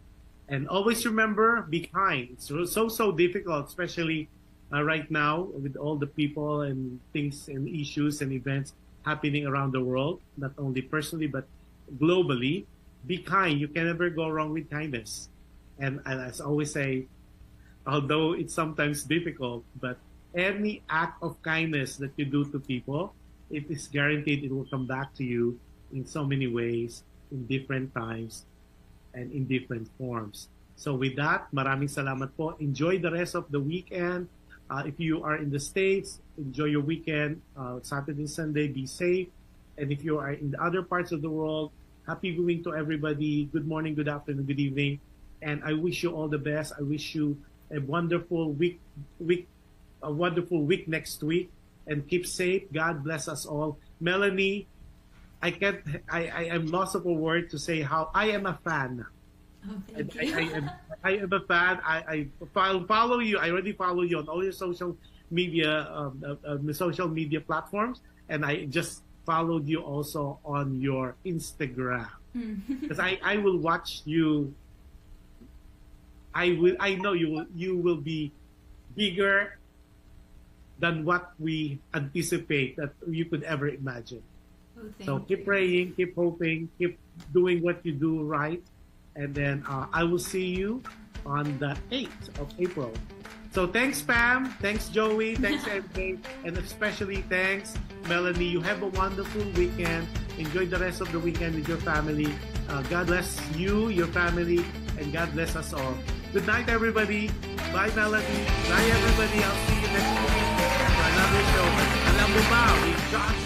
And always remember, be kind. It's so difficult, especially right now with all the people and things and issues and events happening around the world, not only personally, but globally. Be kind. You can never go wrong with kindness. And as I always say, although it's sometimes difficult, but any act of kindness that you do to people, it is guaranteed it will come back to you in so many ways, in different times, and in different forms. So with that, maraming salamat po. Enjoy the rest of the weekend. If you are in the States, enjoy your weekend. Saturday, Sunday, be safe. And if you are in the other parts of the world, happy viewing to everybody. Good morning, good afternoon, good evening. And I wish you all the best. I wish you a wonderful week next week, and keep safe. God bless us all. Melanie, I am lost of a word to say how I am a fan. Oh, thank you. I am a fan. I follow you. I already follow you on all your social media platforms, and I just followed you also on your Instagram. Because I will watch you. I know you will be bigger than what we anticipate that you could ever imagine. Oh, So thank keep you. praying, keep hoping, keep doing what you do right. And then I will see you on the 8th of April. So thanks, Pam. Thanks, Joey. Thanks, MK. And especially thanks, Melanie. You have a wonderful weekend. Enjoy the rest of the weekend with your family. God bless you, your family, and God bless us all. Good night, everybody. Bye, Melanie. Bye, everybody. I'll see you next week for another show. Alam mo ba, with Josh